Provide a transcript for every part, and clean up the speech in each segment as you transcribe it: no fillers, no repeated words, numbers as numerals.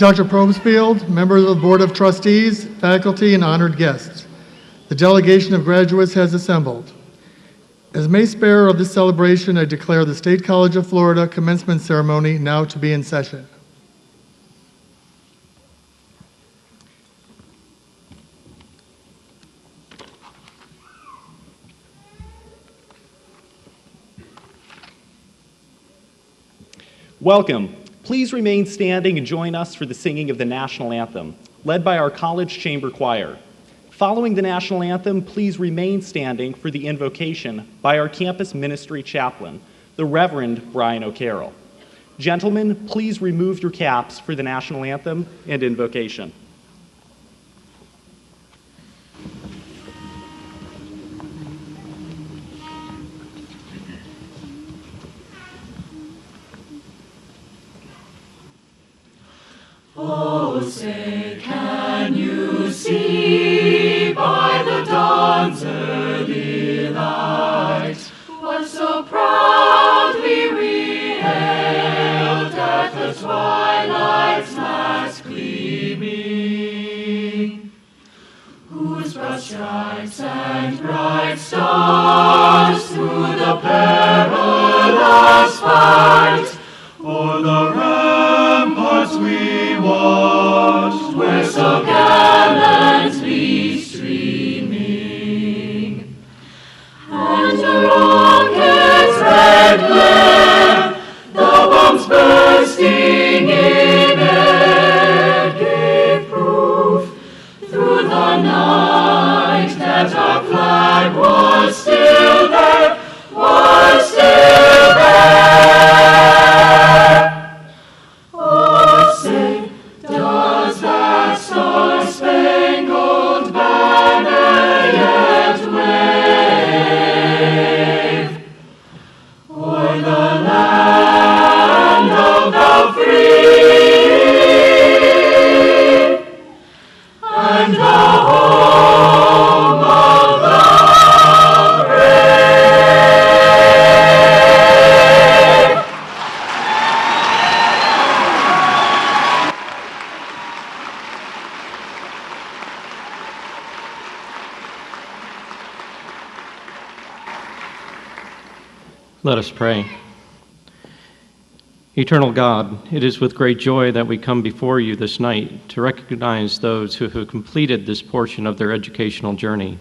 Dr. Probstfield, members of the Board of Trustees, faculty, and honored guests. The delegation of graduates has assembled. As mace bearer of this celebration, I declare the State College of Florida commencement ceremony now to be in session. Welcome. Please remain standing and join us for the singing of the national anthem, led by our College Chamber Choir. Following the national anthem, please remain standing for the invocation by our campus ministry chaplain, the Reverend Brian O'Carroll. Gentlemen, please remove your caps for the national anthem and invocation. Oh, say, can you see by the dawn's early light what so proudly we hailed at the twilight's last gleaming, whose broad stripes and bright stars through the perilous fight o'er the ramparts we watched were so gallantly streaming, and the rocket's red glare, the bombs bursting in air, gave proof through the night that our flag was still there, was still there. Let us pray. Eternal God, it is with great joy that we come before you this night to recognize those who have completed this portion of their educational journey.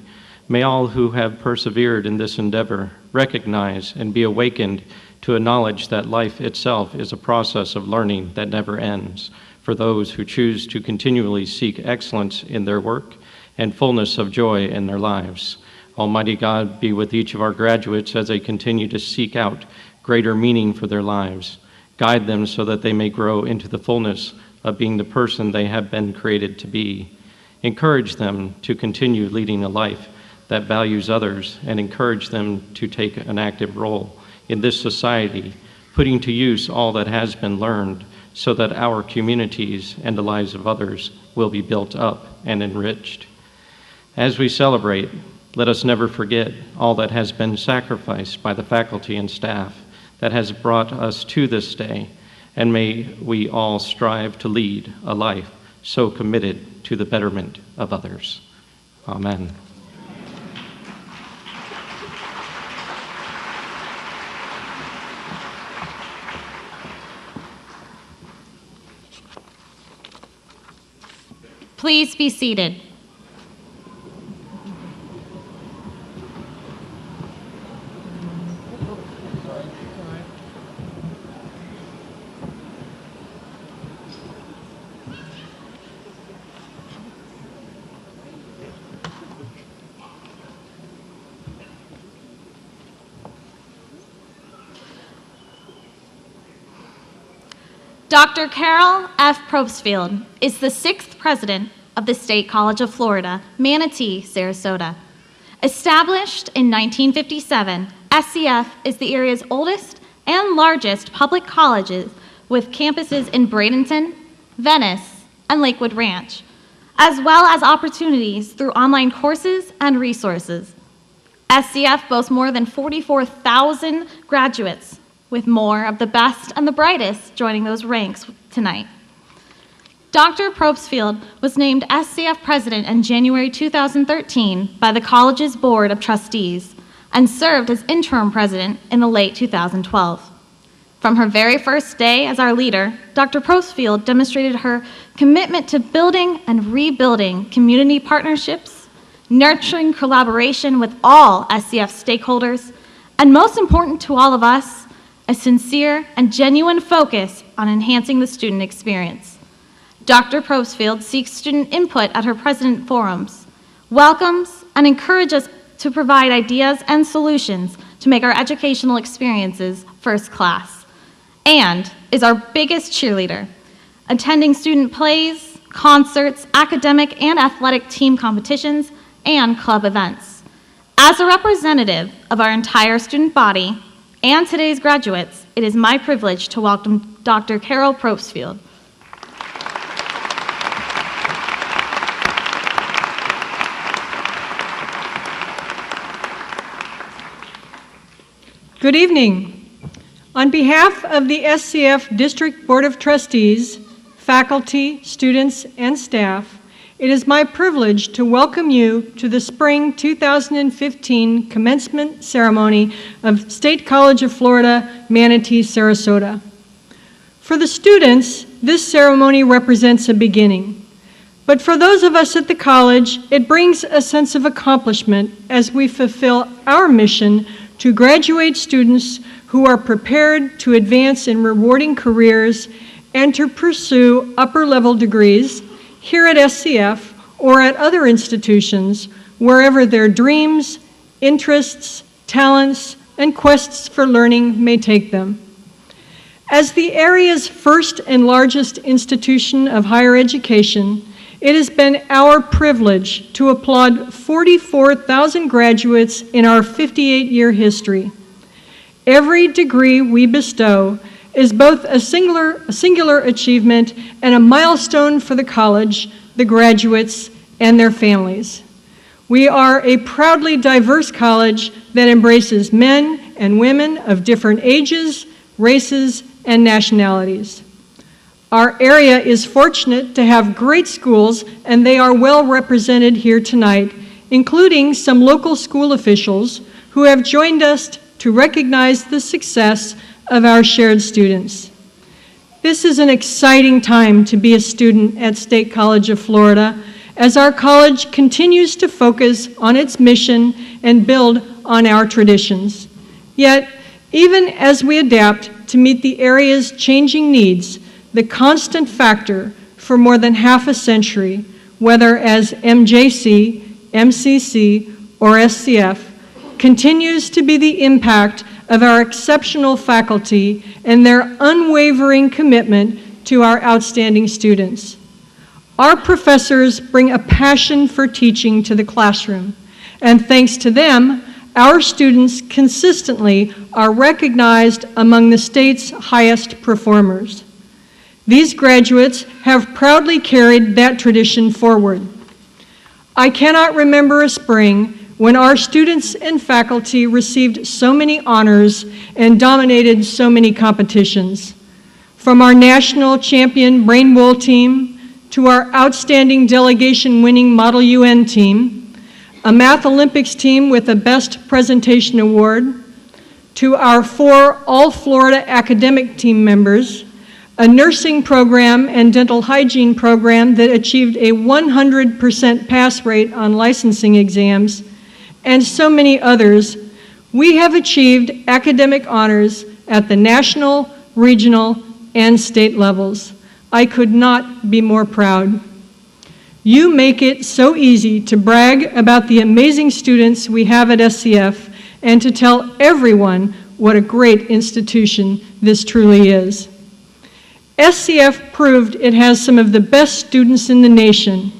May all who have persevered in this endeavor recognize and be awakened to a knowledge that life itself is a process of learning that never ends, for those who choose to continually seek excellence in their work and fullness of joy in their lives. Almighty God, be with each of our graduates as they continue to seek out greater meaning for their lives. Guide them so that they may grow into the fullness of being the person they have been created to be. Encourage them to continue leading a life that values others, and encourage them to take an active role in this society, putting to use all that has been learned so that our communities and the lives of others will be built up and enriched. As we celebrate, let us never forget all that has been sacrificed by the faculty and staff that has brought us to this day, and may we all strive to lead a life so committed to the betterment of others. Amen. Please be seated. Dr. Carol F. Probstfield is the 6th president of the State College of Florida, Manatee, Sarasota. Established in 1957, SCF is the area's oldest and largest public colleges with campuses in Bradenton, Venice, and Lakewood Ranch, as well as opportunities through online courses and resources. SCF boasts more than 44,000 graduates, with more of the best and the brightest joining those ranks tonight. Dr. Probstfield was named SCF President in January 2013 by the college's Board of Trustees and served as interim president in the late 2012. From her very first day as our leader, Dr. Probstfield demonstrated her commitment to building and rebuilding community partnerships, nurturing collaboration with all SCF stakeholders, and most important to all of us, a sincere and genuine focus on enhancing the student experience. Dr. Probstfield seeks student input at her president forums, welcomes and encourages to provide ideas and solutions to make our educational experiences first class, and is our biggest cheerleader, attending student plays, concerts, academic and athletic team competitions, and club events. As a representative of our entire student body and today's graduates, it is my privilege to welcome Dr. Carol Probstfield. Good evening. On behalf of the SCF District Board of Trustees, faculty, students, and staff, it is my privilege to welcome you to the Spring 2015 commencement ceremony of State College of Florida, Manatee, Sarasota. For the students, this ceremony represents a beginning. But for those of us at the college, it brings a sense of accomplishment as we fulfill our mission to graduate students who are prepared to advance in rewarding careers and to pursue upper-level degrees here at SCF or at other institutions, wherever their dreams, interests, talents, and quests for learning may take them. As the area's first and largest institution of higher education, it has been our privilege to applaud 44,000 graduates in our 58-year history. Every degree we bestow is both a singular achievement and a milestone for the college, the graduates, and their families. We are a proudly diverse college that embraces men and women of different ages, races, and nationalities. Our area is fortunate to have great schools, and they are well represented here tonight, including some local school officials who have joined us to recognize the success of our shared students. This is an exciting time to be a student at State College of Florida, as our college continues to focus on its mission and build on our traditions. Yet, even as we adapt to meet the area's changing needs, the constant factor for more than half a century, whether as MJC, MCC, or SCF, continues to be the impact of our exceptional faculty and their unwavering commitment to our outstanding students. Our professors bring a passion for teaching to the classroom, and thanks to them, our students consistently are recognized among the state's highest performers. These graduates have proudly carried that tradition forward. I cannot remember a spring when our students and faculty received so many honors and dominated so many competitions. From our national champion Brain Bowl team to our outstanding delegation-winning Model UN team, a Math Olympics team with a Best Presentation Award, to our 4 All-Florida academic team members, a nursing program and dental hygiene program that achieved a 100% pass rate on licensing exams, and so many others, we have achieved academic honors at the national, regional, and state levels. I could not be more proud. You make it so easy to brag about the amazing students we have at SCF and to tell everyone what a great institution this truly is. SCF proved it has some of the best students in the nation,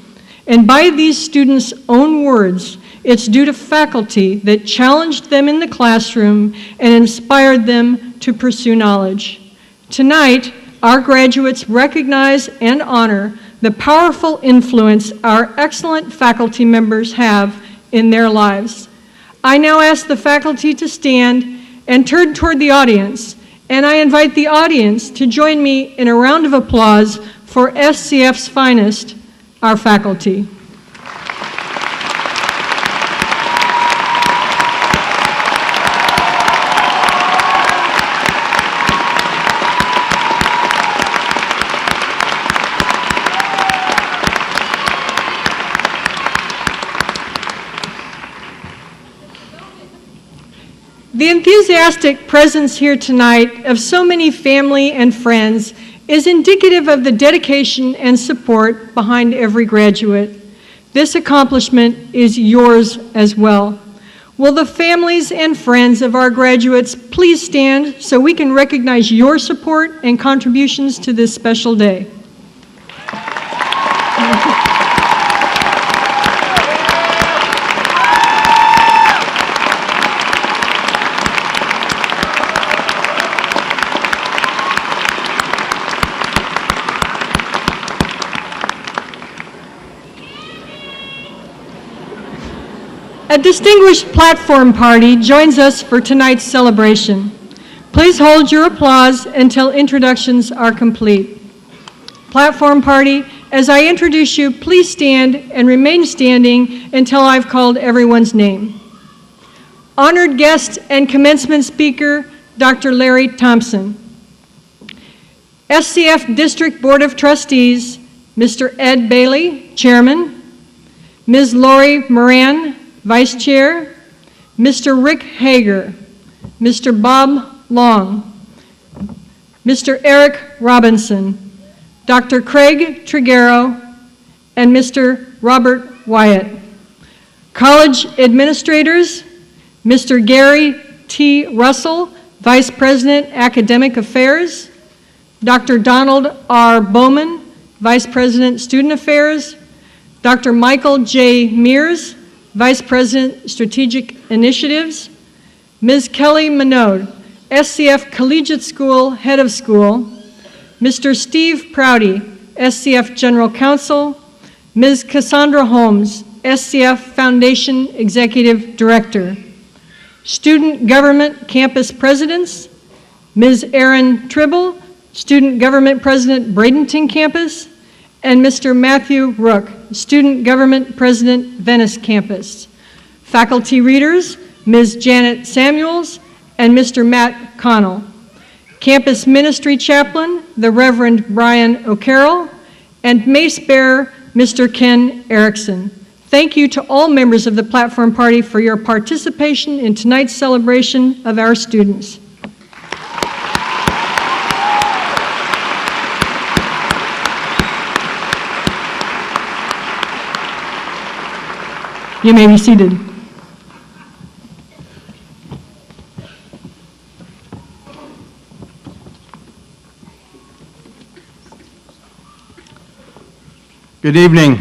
and by these students' own words, it's due to faculty that challenged them in the classroom and inspired them to pursue knowledge. Tonight, our graduates recognize and honor the powerful influence our excellent faculty members have in their lives. I now ask the faculty to stand and turn toward the audience, and I invite the audience to join me in a round of applause for SCF's finest, our faculty. The enthusiastic presence here tonight of so many family and friends is indicative of the dedication and support behind every graduate. This accomplishment is yours as well. Will the families and friends of our graduates please stand so we can recognize your support and contributions to this special day? A distinguished platform party joins us for tonight's celebration. Please hold your applause until introductions are complete. Platform party, as I introduce you, please stand and remain standing until I've called everyone's name. Honored guest and commencement speaker, Dr. Larry Thompson. SCF District Board of Trustees, Mr. Ed Bailey, Chairman. Ms. Lori Moran, Vice Chair, Mr. Rick Hager, Mr. Bob Long, Mr. Eric Robinson, Dr. Craig Triguero, and Mr. Robert Wyatt. College administrators, Mr. Gary T. Russell, Vice President, Academic Affairs, Dr. Donald R. Bowman, Vice President, Student Affairs, Dr. Michael J. Mears, Vice President, Strategic Initiatives, Ms. Kelly Minode, SCF Collegiate School Head of School, Mr. Steve Prouty, SCF General Counsel, Ms. Cassandra Holmes, SCF Foundation Executive Director, Student Government Campus Presidents, Ms. Erin Tribble, Student Government President, Bradenton Campus, and Mr. Matthew Rook, Student Government President, Venice Campus. Faculty readers, Ms. Janet Samuels and Mr. Matt Connell. Campus Ministry Chaplain, the Reverend Brian O'Carroll, and Mace Bearer, Mr. Ken Erickson. Thank you to all members of the Platform Party for your participation in tonight's celebration of our students. You may be seated. Good evening.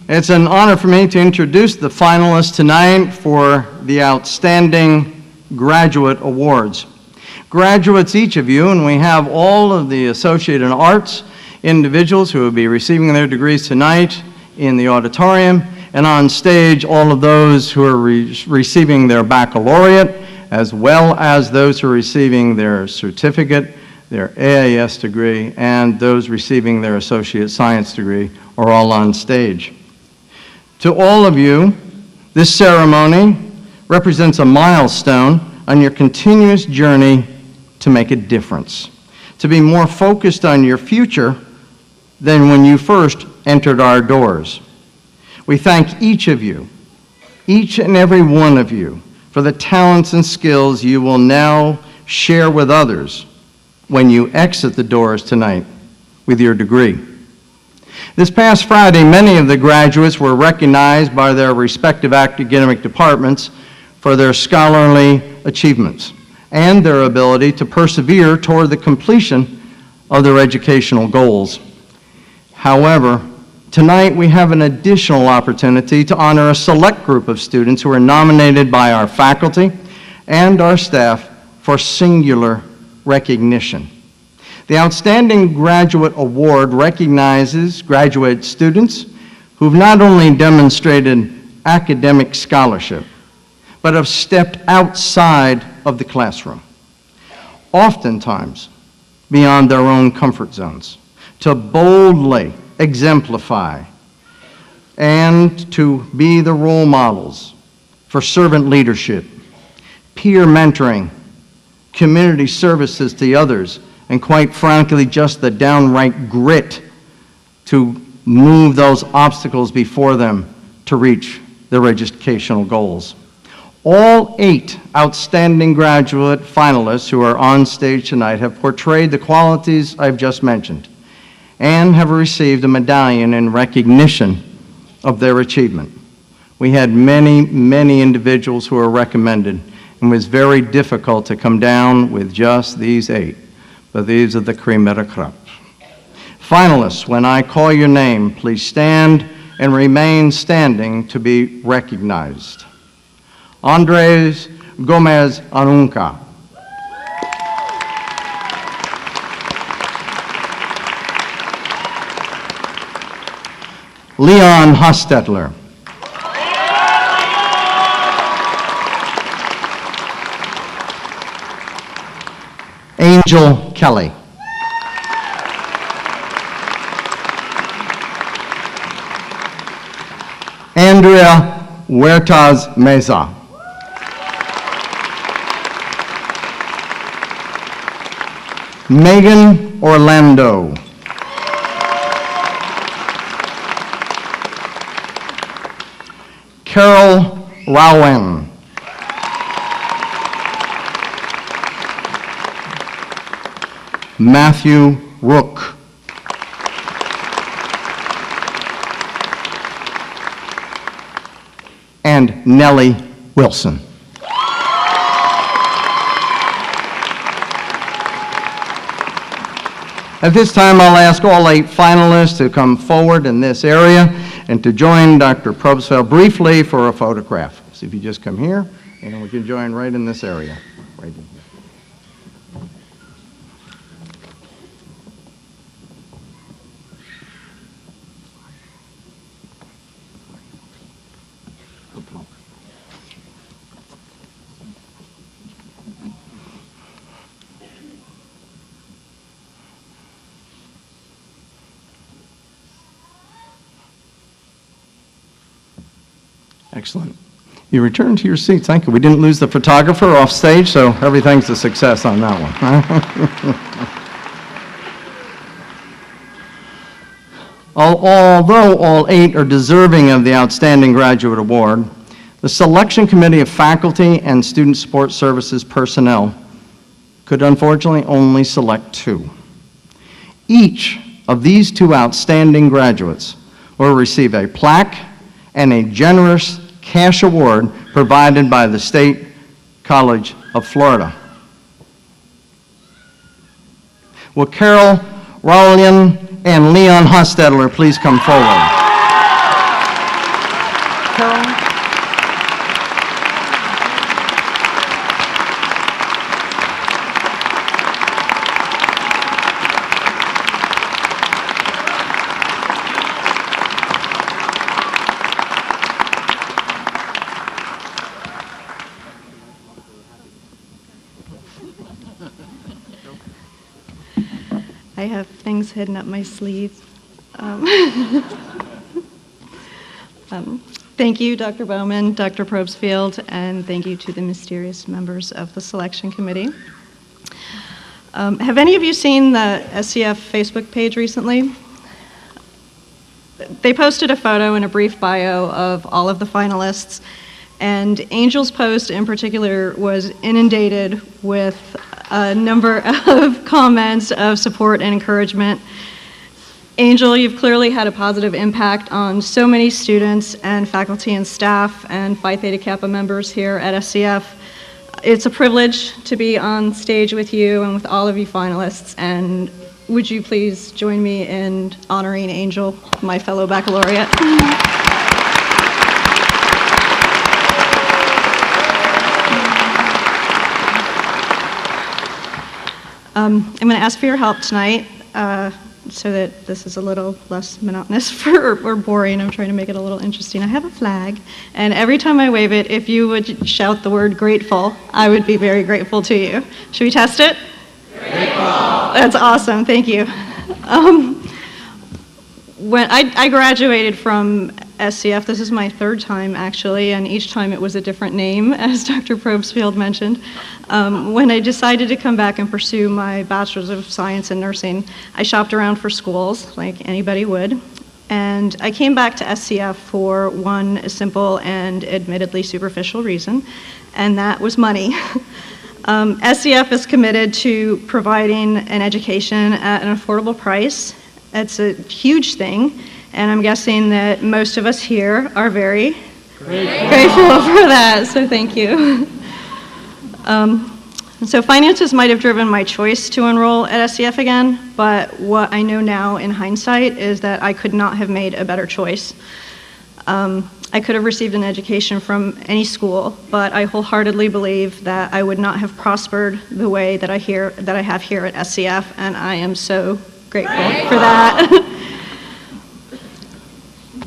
It's an honor for me to introduce the finalists tonight for the Outstanding Graduate Awards. Graduates, each of you, and we have all of the Associate in Arts individuals who will be receiving their degrees tonight in the auditorium, and on stage, all of those who are receiving their baccalaureate, as well as those who are receiving their certificate, their AAS degree, and those receiving their associate science degree are all on stage. To all of you, this ceremony represents a milestone on your continuous journey to make a difference, to be more focused on your future than when you first entered our doors. We thank each of you, each and every one of you, for the talents and skills you will now share with others when you exit the doors tonight with your degree. This past Friday, many of the graduates were recognized by their respective academic departments for their scholarly achievements and their ability to persevere toward the completion of their educational goals. However, tonight we have an additional opportunity to honor a select group of students who are nominated by our faculty and our staff for singular recognition. The Outstanding Graduate Award recognizes graduate students who've not only demonstrated academic scholarship, but have stepped outside of the classroom, oftentimes beyond their own comfort zones, to boldly exemplify and to be the role models for servant leadership, peer mentoring, community services to others, and quite frankly, just the downright grit to move those obstacles before them to reach their educational goals. All 8 outstanding graduate finalists who are on stage tonight have portrayed the qualities I've just mentioned and have received a medallion in recognition of their achievement. We had many, many individuals who were recommended, and it was very difficult to come down with just these 8, but these are the cream of the crop. Finalists, when I call your name, please stand and remain standing to be recognized. Andres Gomez Arunca. Leon Hostetler. Angel Kelly. Andrea Huertas Meza. Megan Orlando. Carol Rowan. Matthew Rook. And Nellie Wilson. At this time, I'll ask all 8 finalists to come forward in this area and to join Dr. Probstfeld briefly for a photograph. So if you just come here, and we can join right in this area. Right in here. Excellent. You return to your seats. Thank you. We didn't lose the photographer off stage, so everything's a success on that one. Although all 8 are deserving of the Outstanding Graduate Award, the Selection Committee of Faculty and Student Support Services personnel could unfortunately only select 2. Each of these 2 outstanding graduates will receive a plaque and a generous cash award provided by the State College of Florida. Will Carol Rowland and Leon Hostetler please come forward? Carol? I have things hidden up my sleeve. Thank you, Dr. Bowman, Dr. Probstfeld, and thank you to the mysterious members of the selection committee. Have any of you seen the SCF Facebook page recently? They posted a photo and a brief bio of all of the finalists, and Angel's post in particular was inundated with a number of comments of support and encouragement. Angel, you've clearly had a positive impact on so many students and faculty and staff and Phi Theta Kappa members here at SCF. It's a privilege to be on stage with you and with all of you finalists, and would you please join me in honoring Angel, my fellow baccalaureate? I'm going to ask for your help tonight so that this is a little less monotonous or boring. I'm trying to make it a little interesting. I have a flag, and every time I wave it, if you would shout the word grateful, I would be very grateful to you. Should we test it? Grateful. That's awesome. Thank you. when I graduated from SCF, this is my third time actually, and each time it was a different name, as Dr. Probstfield mentioned. When I decided to come back and pursue my Bachelor's of Science in Nursing, I shopped around for schools, like anybody would, and I came back to SCF for one simple and admittedly superficial reason, and that was money. SCF is committed to providing an education at an affordable price. It's a huge thing, and I'm guessing that most of us here are very grateful for that, so thank you. So finances might have driven my choice to enroll at SCF again, but what I know now in hindsight is that I could not have made a better choice. I could have received an education from any school, but I wholeheartedly believe that I would not have prospered the way that I have here at SCF, and I am so grateful for that.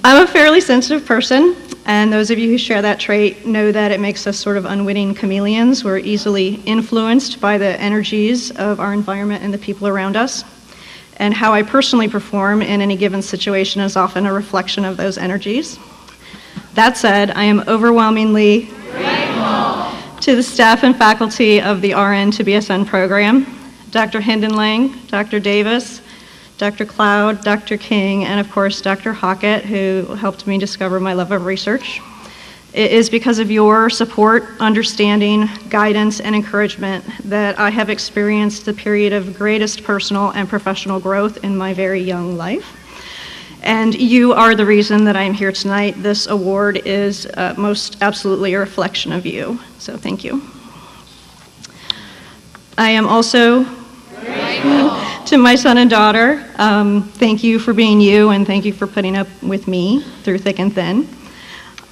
I'm a fairly sensitive person, and those of you who share that trait know that it makes us sort of unwitting chameleons. We're easily influenced by the energies of our environment and the people around us. And how I personally perform in any given situation is often a reflection of those energies. That said, I am overwhelmingly grateful to the staff and faculty of the RN to BSN program, Dr. Hindenlang, Dr. Davis, Dr. Cloud, Dr. King, and of course, Dr. Hockett, who helped me discover my love of research. It is because of your support, understanding, guidance, and encouragement that I have experienced the period of greatest personal and professional growth in my very young life. And you are the reason that I am here tonight. This award is most absolutely a reflection of you, so thank you. I am also grateful to my son and daughter. Thank you for being you, and thank you for putting up with me through thick and thin.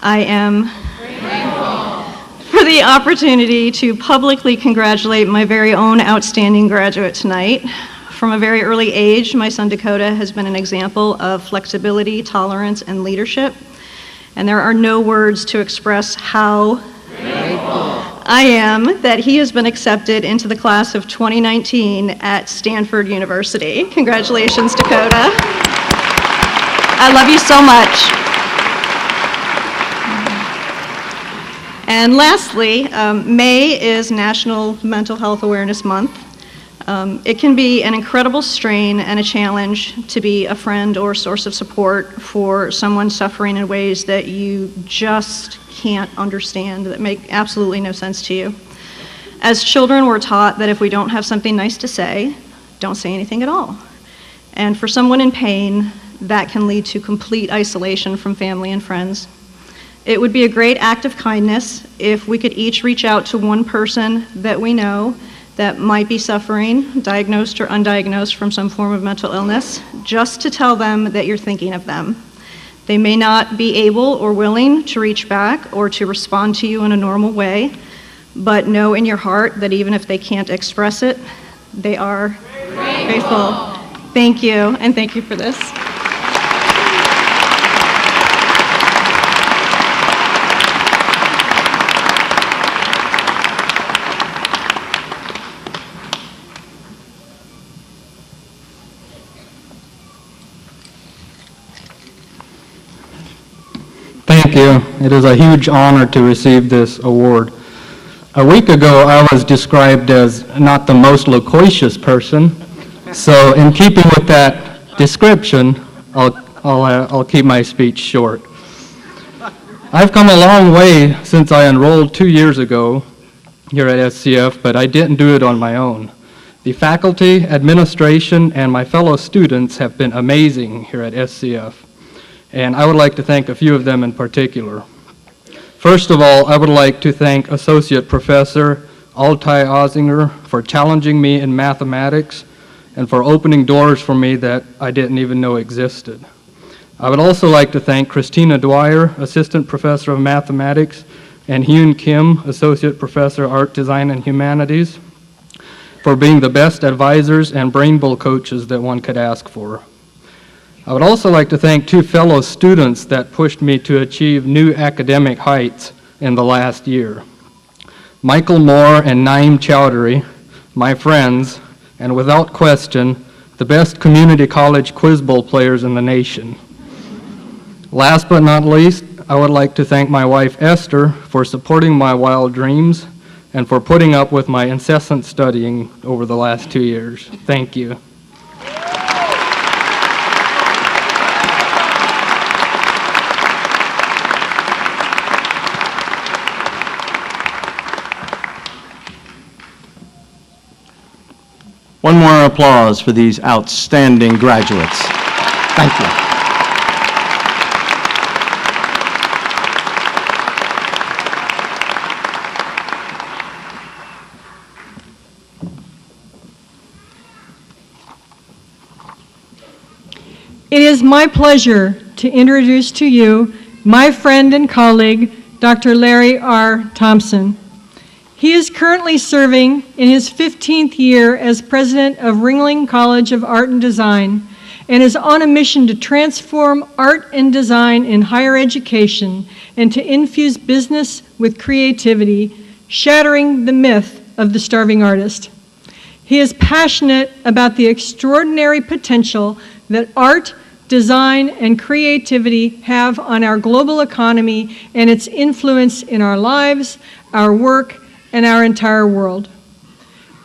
I am grateful for the opportunity to publicly congratulate my very own outstanding graduate tonight. From a very early age, my son Dakota has been an example of flexibility, tolerance, and leadership. And there are no words to express how grateful I am that he has been accepted into the class of 2019 at Stanford University. Congratulations, Dakota. I love you so much. And lastly, May is National Mental Health Awareness Month. It can be an incredible strain and a challenge to be a friend or source of support for someone suffering in ways that you just can't understand, that make absolutely no sense to you. As children, we're taught that if we don't have something nice to say, don't say anything at all. And for someone in pain, that can lead to complete isolation from family and friends. It would be a great act of kindness if we could each reach out to one person that we know that might be suffering, diagnosed or undiagnosed, from some form of mental illness, just to tell them that you're thinking of them. They may not be able or willing to reach back or to respond to you in a normal way, but know in your heart that even if they can't express it, they are grateful. Thank you, and thank you for this. Thank you. It is a huge honor to receive this award. A week ago, I was described as not the most loquacious person, so in keeping with that description, I'll keep my speech short. I've come a long way since I enrolled 2 years ago here at SCF, but I didn't do it on my own. The faculty, administration, and my fellow students have been amazing here at SCF. And I would like to thank a few of them in particular. First of all, I would like to thank Associate Professor Altai Ozinger for challenging me in mathematics and for opening doors for me that I didn't even know existed. I would also like to thank Christina Dwyer, Assistant Professor of Mathematics, and Hyun Kim, Associate Professor Art, Design, and Humanities, for being the best advisors and brain bowl coaches that one could ask for. I would also like to thank 2 fellow students that pushed me to achieve new academic heights in the last year. Michael Moore and Naeem Chowdhury, my friends, and without question, the best community college quiz bowl players in the nation. Last but not least, I would like to thank my wife Esther for supporting my wild dreams and for putting up with my incessant studying over the last 2 years. Thank you. One more applause for these outstanding graduates. Thank you. It is my pleasure to introduce to you my friend and colleague, Dr. Larry R. Thompson. He is currently serving in his 15th year as president of Ringling College of Art and Design and is on a mission to transform art and design in higher education and to infuse business with creativity, shattering the myth of the starving artist. He is passionate about the extraordinary potential that art, design, and creativity have on our global economy and its influence in our lives, our work, and our entire world.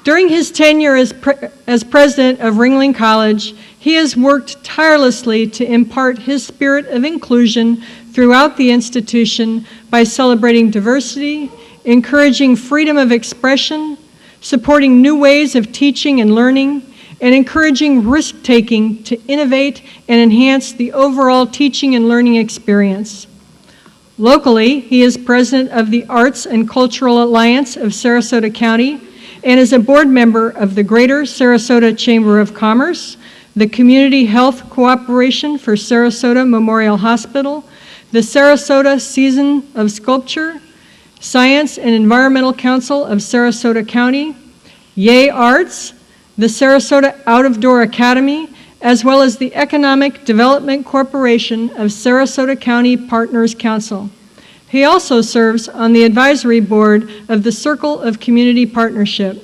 During his tenure as president of Ringling College, he has worked tirelessly to impart his spirit of inclusion throughout the institution by celebrating diversity, encouraging freedom of expression, supporting new ways of teaching and learning, and encouraging risk-taking to innovate and enhance the overall teaching and learning experience. Locally, he is president of the Arts and Cultural Alliance of Sarasota County and is a board member of the Greater Sarasota Chamber of Commerce, the Community Health Cooperation for Sarasota Memorial Hospital, the Sarasota Season of Sculpture, Science and Environmental Council of Sarasota County, Yay Arts, the Sarasota Out-of-Door Academy, as well as the Economic Development Corporation of Sarasota County Partners Council. He also serves on the advisory board of the Circle of Community Partnership.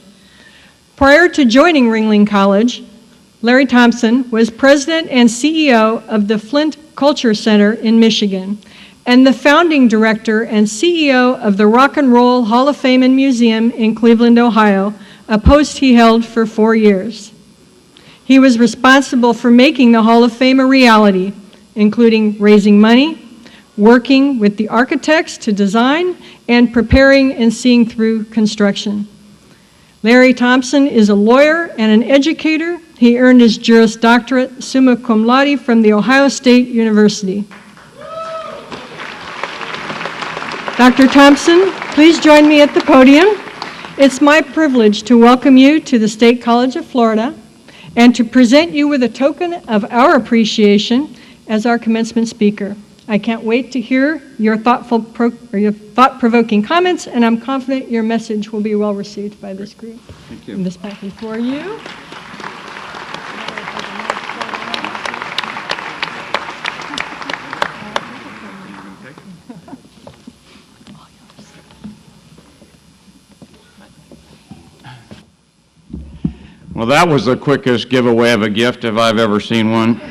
Prior to joining Ringling College, Larry Thompson was president and CEO of the Flint Culture Center in Michigan and the founding director and CEO of the Rock and Roll Hall of Fame and Museum in Cleveland, Ohio, a post he held for 4 years. He was responsible for making the Hall of Fame a reality, including raising money, working with the architects to design, and preparing and seeing through construction. Larry Thompson is a lawyer and an educator. He earned his Juris Doctorate summa cum laude from The Ohio State University. Dr. Thompson, please join me at the podium. It's my privilege to welcome you to the State College of Florida and to present you with a token of our appreciation as our commencement speaker. I can't wait to hear your thought-provoking comments, and I'm confident your message will be well received by this group. Thank you. And this packet for you. Well, that was the quickest giveaway of a gift if I've ever seen one.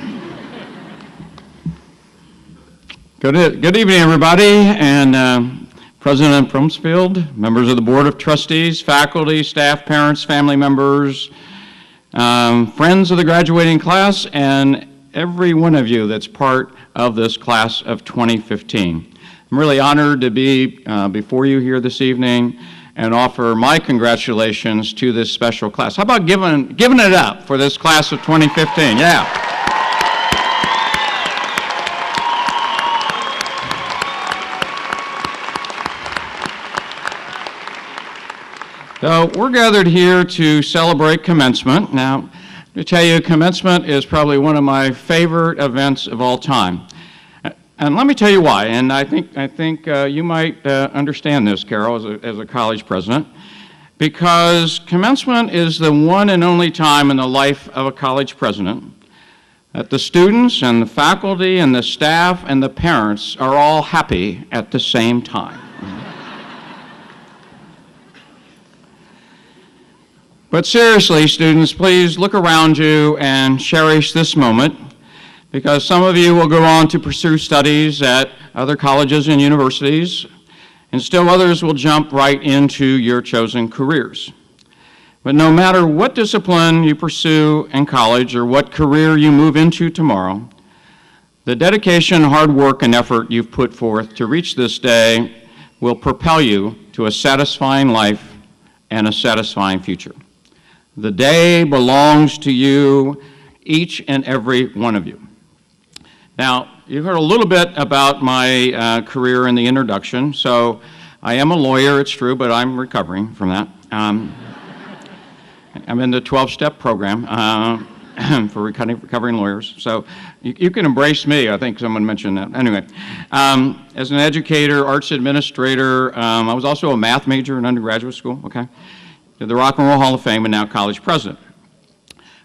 Good evening, everybody, and President Promsfield, members of the Board of Trustees, faculty, staff, parents, family members, friends of the graduating class, and every one of you that's part of this class of 2015. I'm really honored to be before you here this evening and offer my congratulations to this special class. How about giving it up for this class of 2015? Yeah. So we're gathered here to celebrate commencement. Now, to tell you, commencement is probably one of my favorite events of all time. And let me tell you why, and I think you might understand this, Carol, as a college president, because commencement is the one and only time in the life of a college president that the students and the faculty and the staff and the parents are all happy at the same time. But seriously, students, please look around you and cherish this moment, because some of you will go on to pursue studies at other colleges and universities, and still others will jump right into your chosen careers. But no matter what discipline you pursue in college or what career you move into tomorrow, the dedication, hard work, and effort you've put forth to reach this day will propel you to a satisfying life and a satisfying future. The day belongs to you, each and every one of you. Now, you heard a little bit about my career in the introduction. So I am a lawyer, it's true, but I'm recovering from that. I'm in the 12-step program for recovering lawyers. So you can embrace me. I think someone mentioned that. Anyway, as an educator, arts administrator, I was also a math major in undergraduate school, okay? Did the Rock and Roll Hall of Fame and now college president.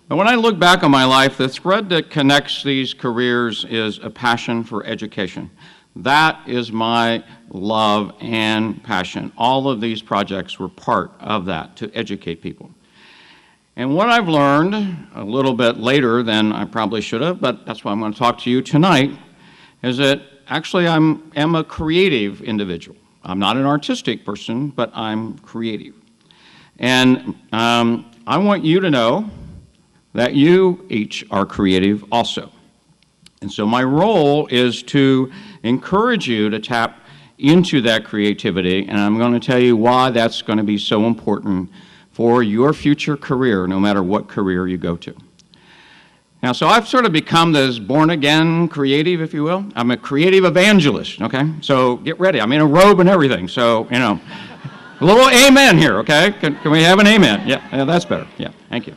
But when I look back on my life, the thread that connects these careers is a passion for education. That is my love and passion. All of these projects were part of that, to educate people. And what I've learned a little bit later than I probably should have, but that's why I'm going to talk to you tonight, is that actually I am a creative individual. I'm not an artistic person, but I'm creative. And I want you to know that you each are creative also. And so my role is to encourage you to tap into that creativity, and I'm going to tell you why that's going to be so important for your future career, no matter what career you go to. Now, so I've sort of become this born-again creative, if you will. I'm a creative evangelist, okay? So get ready. I'm in a robe and everything, so, you know. A little amen here, okay? Can we have an amen? Yeah, that's better. Yeah, thank you.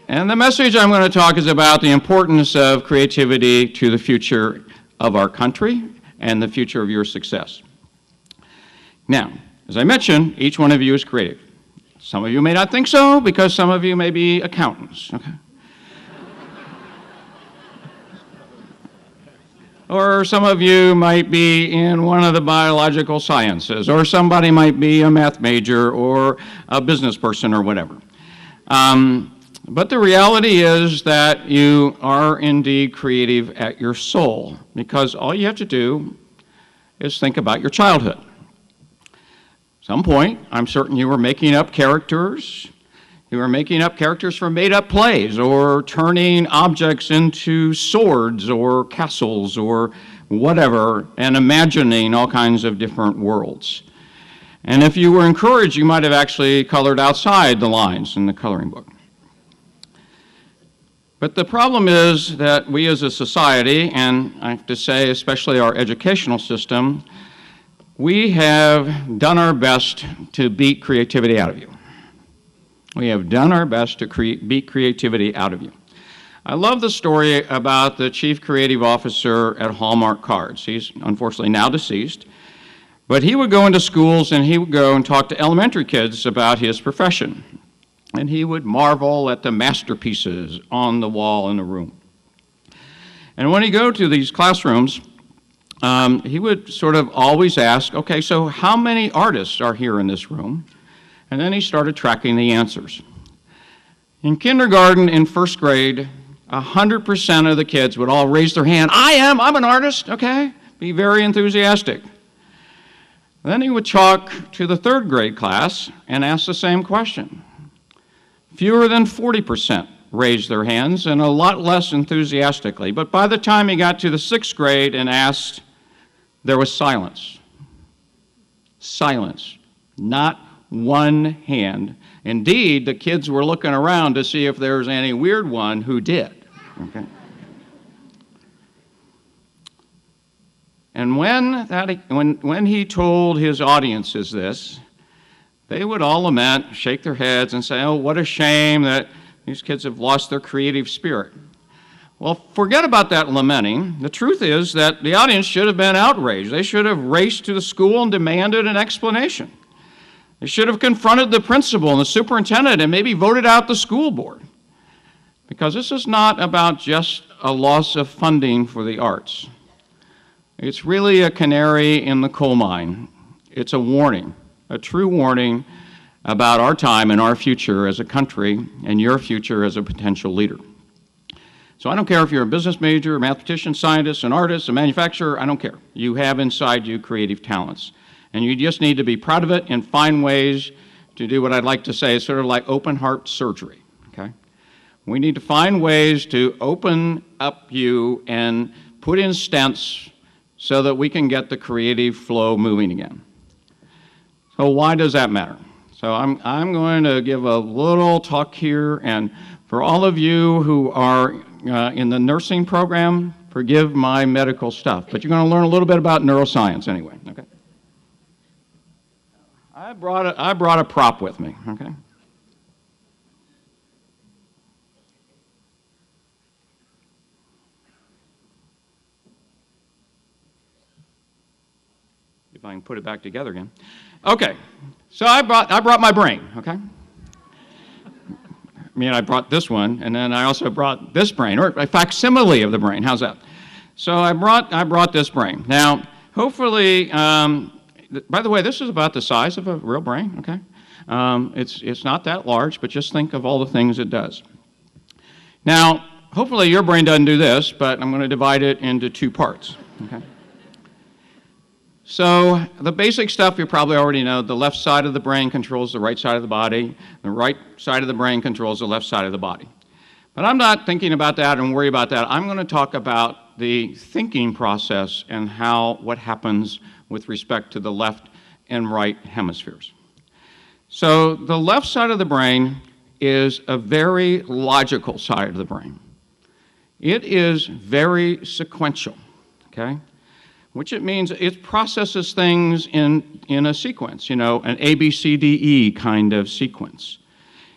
And the message I'm going to talk is about the importance of creativity to the future of our country and the future of your success. Now, as I mentioned, each one of you is creative. Some of you may not think so, because some of you may be accountants, okay? Or some of you might be in one of the biological sciences, or somebody might be a math major or a business person or whatever. But the reality is that you are indeed creative at your soul, because all you have to do is think about your childhood. At some point, I'm certain you were making up characters. You were making up characters for made-up plays, or turning objects into swords or castles or whatever, and imagining all kinds of different worlds. And if you were encouraged, you might have actually colored outside the lines in the coloring book. But the problem is that we as a society, and I have to say especially our educational system, we have done our best to beat creativity out of you. We have done our best to beat creativity out of you. I love the story about the chief creative officer at Hallmark Cards. He's unfortunately now deceased. But he would go into schools and he would go and talk to elementary kids about his profession. And he would marvel at the masterpieces on the wall in the room. And when he go to these classrooms, he would sort of always ask, okay, so how many artists are here in this room? And then he started tracking the answers. In kindergarten, in first grade, 100% of the kids would all raise their hand. I'm an artist, okay? Be very enthusiastic. Then he would talk to the third grade class and ask the same question. Fewer than 40% raised their hands, and a lot less enthusiastically. But by the time he got to the sixth grade and asked, there was silence. Silence. Not one hand. Indeed, the kids were looking around to see if there was any weird one who did. Okay. And when he told his audiences this, they would all lament, shake their heads, and say, oh, what a shame that these kids have lost their creative spirit. Well, forget about that lamenting. The truth is that the audience should have been outraged. They should have raced to the school and demanded an explanation. They should have confronted the principal and the superintendent and maybe voted out the school board. Because this is not about just a loss of funding for the arts. It's really a canary in the coal mine. It's a warning, a true warning about our time and our future as a country and your future as a potential leader. So I don't care if you're a business major, a mathematician, scientist, an artist, a manufacturer, I don't care. You have inside you creative talents. And you just need to be proud of it and find ways to do what I'd like to say is sort of like open heart surgery, okay? We need to find ways to open up you and put in stents so that we can get the creative flow moving again. So why does that matter? So I'm going to give a little talk here, and for all of you who are in the nursing program, forgive my medical stuff, but you're going to learn a little bit about neuroscience anyway, okay? I brought a prop with me, okay? If I can put it back together again. Okay, so I brought my brain, okay? I mean, I brought this one, and then I also brought this brain, or a facsimile of the brain. How's that? So I brought this brain. Now, hopefully, by the way, this is about the size of a real brain, okay? It's not that large, but just think of all the things it does. Now, hopefully your brain doesn't do this, but I'm going to divide it into two parts, okay? So the basic stuff you probably already know. The left side of the brain controls the right side of the body. The right side of the brain controls the left side of the body. But I'm not thinking about that and worry about that. I'm going to talk about the thinking process and what happens with respect to the left and right hemispheres. So the left side of the brain is a very logical side of the brain. It is very sequential, okay? Which it means it processes things in a sequence, an A, B, C, D, E kind of sequence.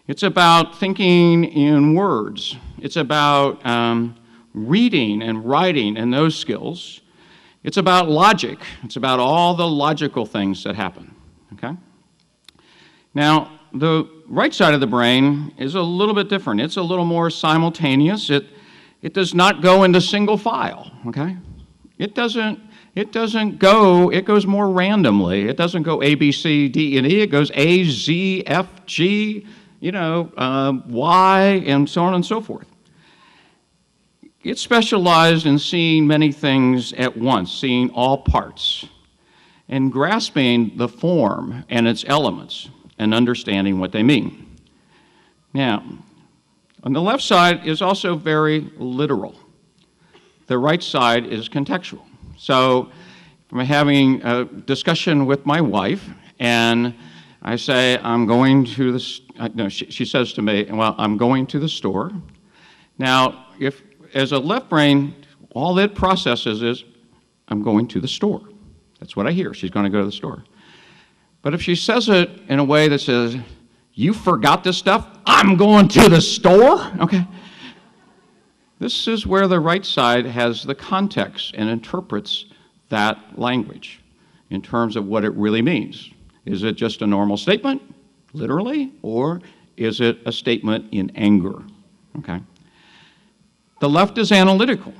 It's about thinking in words. It's about reading and writing and those skills. It's about logic. It's about all the logical things that happen, okay? Now, the right side of the brain is a little bit different. It's a little more simultaneous. It does not go into single file, okay? It goes more randomly. It doesn't go A, B, C, D, and E. It goes A, Z, F, G, Y, and so on and so forth. It's specialized in seeing many things at once, seeing all parts, and grasping the form and its elements, and understanding what they mean. Now, on the left side is also very literal. The right side is contextual. So I'm having a discussion with my wife, and I say, I'm going to the, she says to me, well, I'm going to the store. Now, as a left brain, all it processes is, I'm going to the store. That's what I hear. She's going to go to the store. But if she says it in a way that says, you forgot this stuff, I'm going to the store, okay? This is where the right side has the context and interprets that language in terms of what it really means. Is it just a normal statement, literally, or is it a statement in anger, okay? The left is analytical.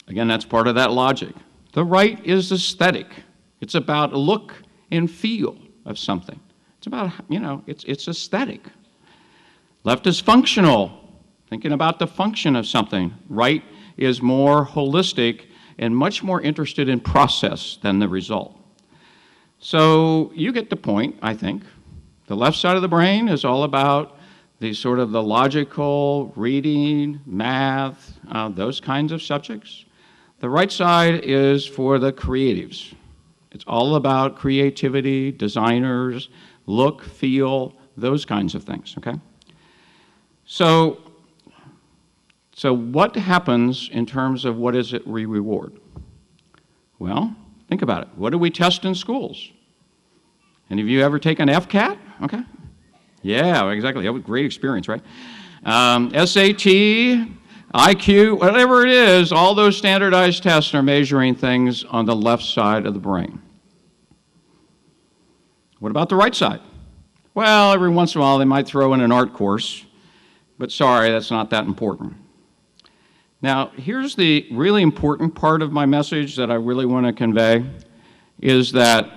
Again, that's part of that logic. The right is aesthetic. It's about look and feel of something. It's about, it's aesthetic. Left is functional, thinking about the function of something. Right is more holistic and much more interested in process than the result. So you get the point, I think. The left side of the brain is all about the sort of the logical, reading, math, those kinds of subjects. The right side is for the creatives. It's all about creativity, designers, look, feel, those kinds of things, okay? So what happens in terms of what is it we reward? Well, think about it. What do we test in schools? Any of you ever taken FCAT? Okay. Yeah, exactly. That was a great experience, right? SAT, IQ, whatever it is, all those standardized tests are measuring things on the left side of the brain. What about the right side? Well, every once in a while they might throw in an art course, but sorry, that's not that important. Now, here's the really important part of my message that I really want to convey, is that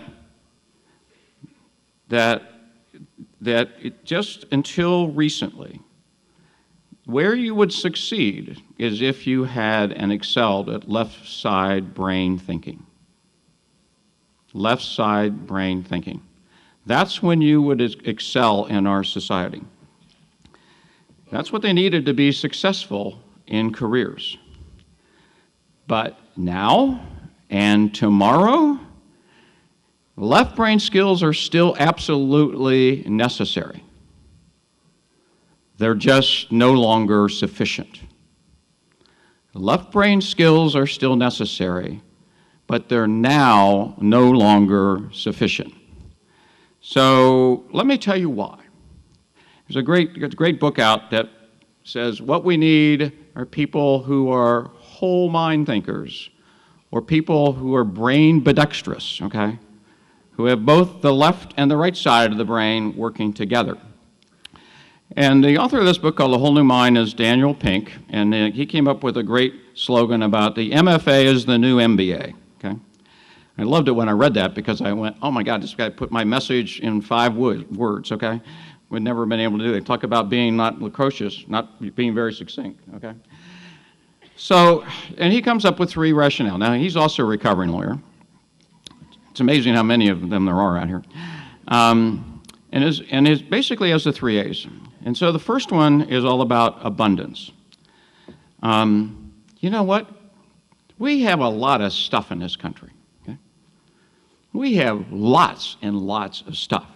that just until recently, where you would succeed is if you had and excelled at left side brain thinking. Left side brain thinking. That's when you would excel in our society. That's what they needed to be successful in careers. But now and tomorrow, left brain skills are still absolutely necessary. They're just no longer sufficient. Left brain skills are still necessary, but they're now no longer sufficient. So let me tell you why. There's a great book out that says what we need are people who are whole mind thinkers, or people who are brain ambidextrous, okay? Who have both the left and the right side of the brain working together. And the author of this book called The Whole New Mind is Daniel Pink, and he came up with a great slogan about the MFA is the new MBA, okay? I loved it when I read that because I went, oh my God, this guy put my message in 5 words, okay? We've never been able to do it. Talk about being not loquacious, not being very succinct, okay? So, and he comes up with 3 rationale. Now, he's also a recovering lawyer. It's amazing how many of them there are out here. And is basically has the 3 A's. And so the first one is all about abundance. You know what? We have a lot of stuff in this country. Okay? We have lots and lots of stuff.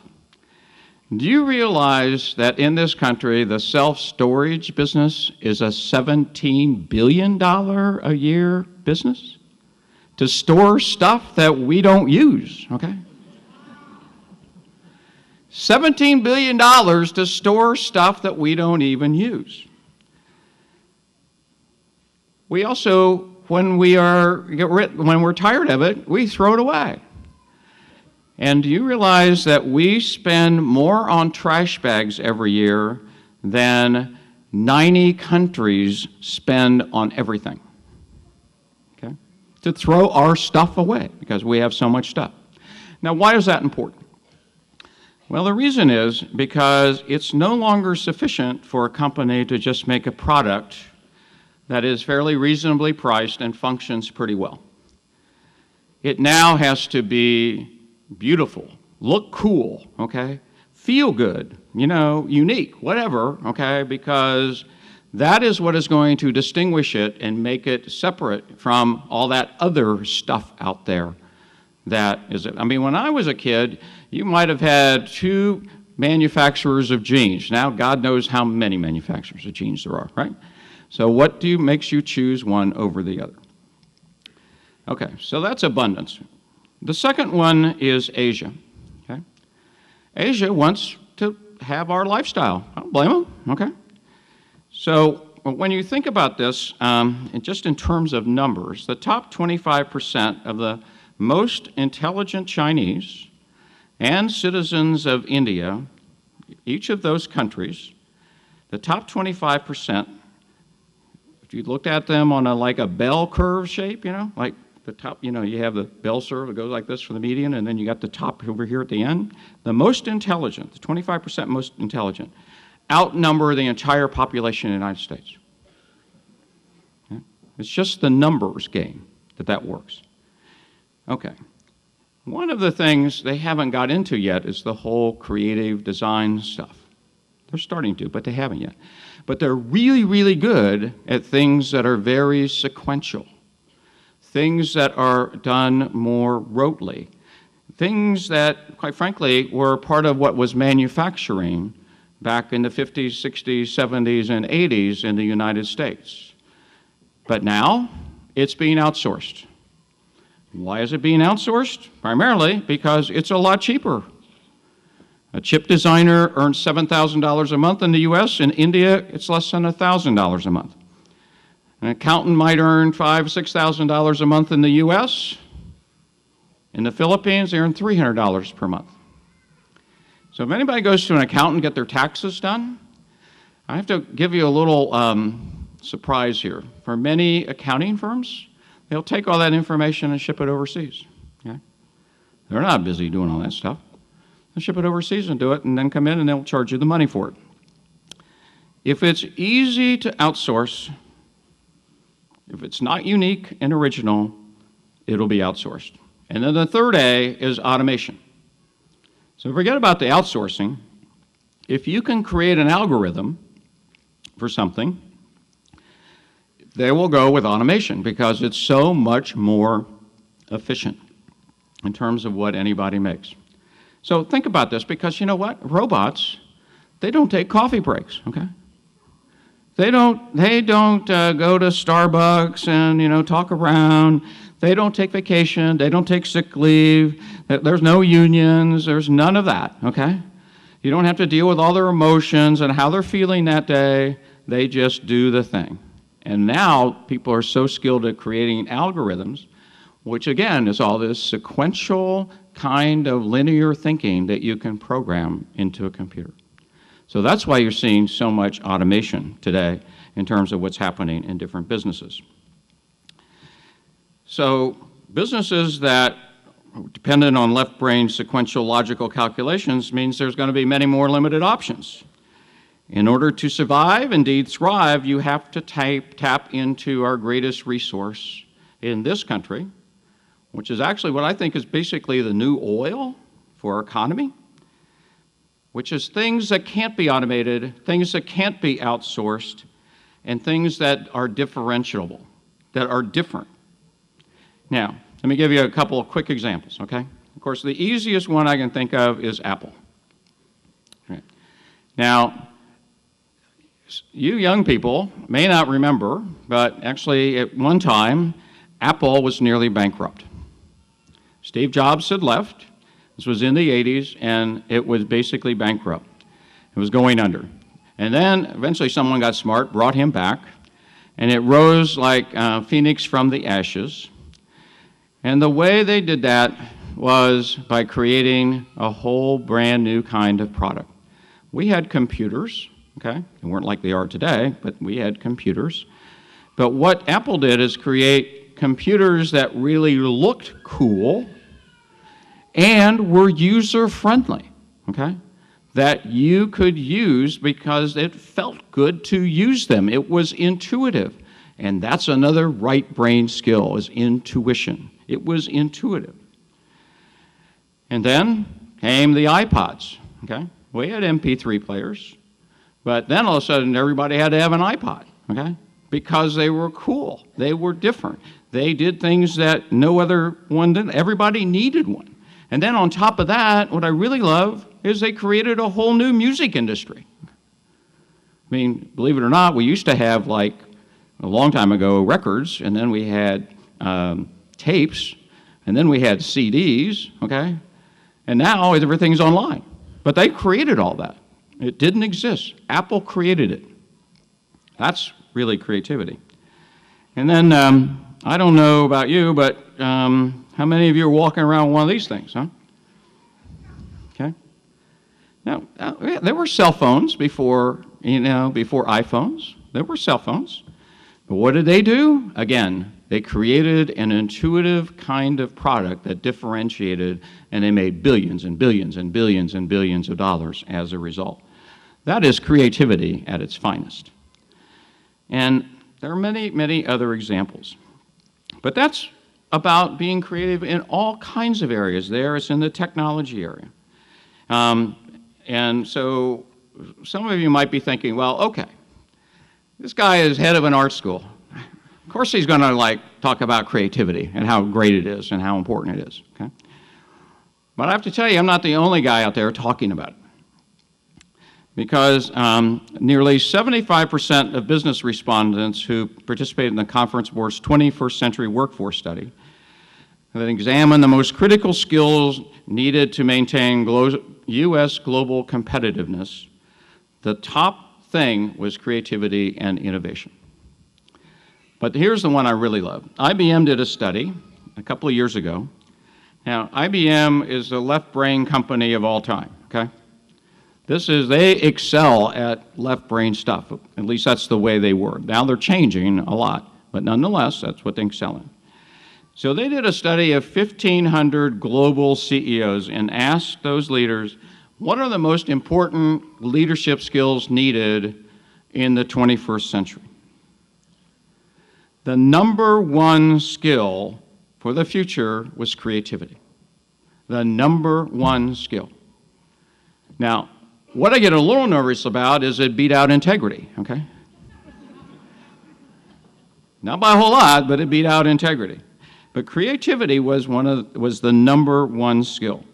Do you realize that in this country, the self-storage business is a $17 billion a year business? To store stuff that we don't use, okay? $17 billion to store stuff that we don't even use. We also, when we're tired of it, we throw it away. And do you realize that we spend more on trash bags every year than 90 countries spend on everything? Okay? To throw our stuff away because we have so much stuff. Now, why is that important? Well, the reason is because it's no longer sufficient for a company to just make a product that is fairly reasonably priced and functions pretty well. It now has to be beautiful, look cool, okay? Feel good, you know, unique, whatever, okay? Because that is what is going to distinguish it and make it separate from all that other stuff out there that is it. I mean, when I was a kid, you might have had 2 manufacturers of jeans. Now, God knows how many manufacturers of jeans there are, right? So what makes you choose one over the other? Okay, so that's abundance. The second one is Asia, okay? Asia wants to have our lifestyle. I don't blame them, okay? So when you think about this, just in terms of numbers, the top 25% of the most intelligent Chinese and citizens of India, each of those countries, the top 25%, if you looked at them on like a bell curve shape, you know, like the top, you know, you have the bell curve that goes like this for the median, and then you got the top over here at the end. The most intelligent, the 25% most intelligent, outnumber the entire population of the United States. Okay? It's just the numbers game that works. Okay. One of the things they haven't got into yet is the whole creative design stuff. They're starting to, but they haven't yet. But they're really, really good at things that are very sequential, things that are done more rotely, things that, quite frankly, were part of what was manufacturing back in the 50s, 60s, 70s, and 80s in the United States. But now, it's being outsourced. Why is it being outsourced? Primarily because it's a lot cheaper. A chip designer earns $7,000 a month in the US. In India, it's less than $1,000 a month. An accountant might earn $5,000, $6,000 a month in the US. In the Philippines, they earn $300 per month. So if anybody goes to an accountant and get their taxes done, I have to give you a little surprise here. For many accounting firms, they'll take all that information and ship it overseas. Okay? They're not busy doing all that stuff. They'll ship it overseas and do it, and then come in and they'll charge you the money for it. If it's easy to outsource, if it's not unique and original, it'll be outsourced. And then the third A is automation. So forget about the outsourcing. If you can create an algorithm for something, they will go with automation because it's so much more efficient in terms of what anybody makes. So think about this, because you know what? Robots, they don't take coffee breaks, okay? They don't go to Starbucks and, talk around. They don't take vacation. They don't take sick leave. There's no unions. There's none of that, okay? You don't have to deal with all their emotions and how they're feeling that day. They just do the thing. And now people are so skilled at creating algorithms, which again is all this sequential kind of linear thinking that you can program into a computer. So that's why you're seeing so much automation today in terms of what's happening in different businesses. So businesses that are dependent on left brain sequential logical calculations means there's going to be many more limited options. In order to survive, indeed thrive, you have to tap into our greatest resource in this country, which is actually what I think is basically the new oil for our economy, which is things that can't be automated, things that can't be outsourced, and things that are differentiable, that are different. Now, let me give you a couple of quick examples, okay? Of course, the easiest one I can think of is Apple. Okay. Now, you young people may not remember, but actually at one time, Apple was nearly bankrupt. Steve Jobs had left. This was in the 80s, and it was basically bankrupt. It was going under. And then eventually someone got smart, brought him back, and it rose like phoenix from the ashes. And the way they did that was by creating a whole brand new kind of product. We had computers, okay? They weren't like they are today, but we had computers. But what Apple did is create computers that really looked cool and were user-friendly, okay? That you could use because it felt good to use them. It was intuitive. And that's another right brain skill, is intuition. It was intuitive. And then came the iPods, okay? We had MP3 players, but then all of a sudden everybody had to have an iPod, okay? Because they were cool. They were different. They did things that no other one did. Everybody needed one. And then on top of that, what I really love is they created a whole new music industry. I mean, believe it or not, we used to have, like, a long time ago, records, and then we had tapes, and then we had CDs, okay? And now everything's online. But they created all that. It didn't exist. Apple created it. That's really creativity. And then, I don't know about you, but how many of you are walking around with one of these things, huh? Okay. Now, there were cell phones before, before iPhones. There were cell phones. But what did they do? Again, they created an intuitive kind of product that differentiated, and they made billions and billions and billions and billions of dollars as a result. That is creativity at its finest. And there are many, many other examples. But that's about being creative in all kinds of areas. There, it's in the technology area. And so some of you might be thinking, well, okay, this guy is head of an art school. Of course he's going to talk about creativity and how great it is and how important it is, okay? But I have to tell you, I'm not the only guy out there talking about it. Because nearly 75% of business respondents who participated in the Conference Board's 21st Century Workforce Study that examined the most critical skills needed to maintain U.S. global competitiveness, the top thing was creativity and innovation. But here's the one I really love. IBM did a study a couple of years ago. Now, IBM is the left brain company of all time, okay? They excel at left brain stuff. At least that's the way they were. Now they're changing a lot, but nonetheless, that's what they excel in. So they did a study of 1,500 global CEOs and asked those leaders, what are the most important leadership skills needed in the 21st century? The number one skill for the future was creativity. The number one skill. Now, what I get a little nervous about is it beat out integrity, okay? Not by a whole lot, but it beat out integrity. But creativity was the number one skill.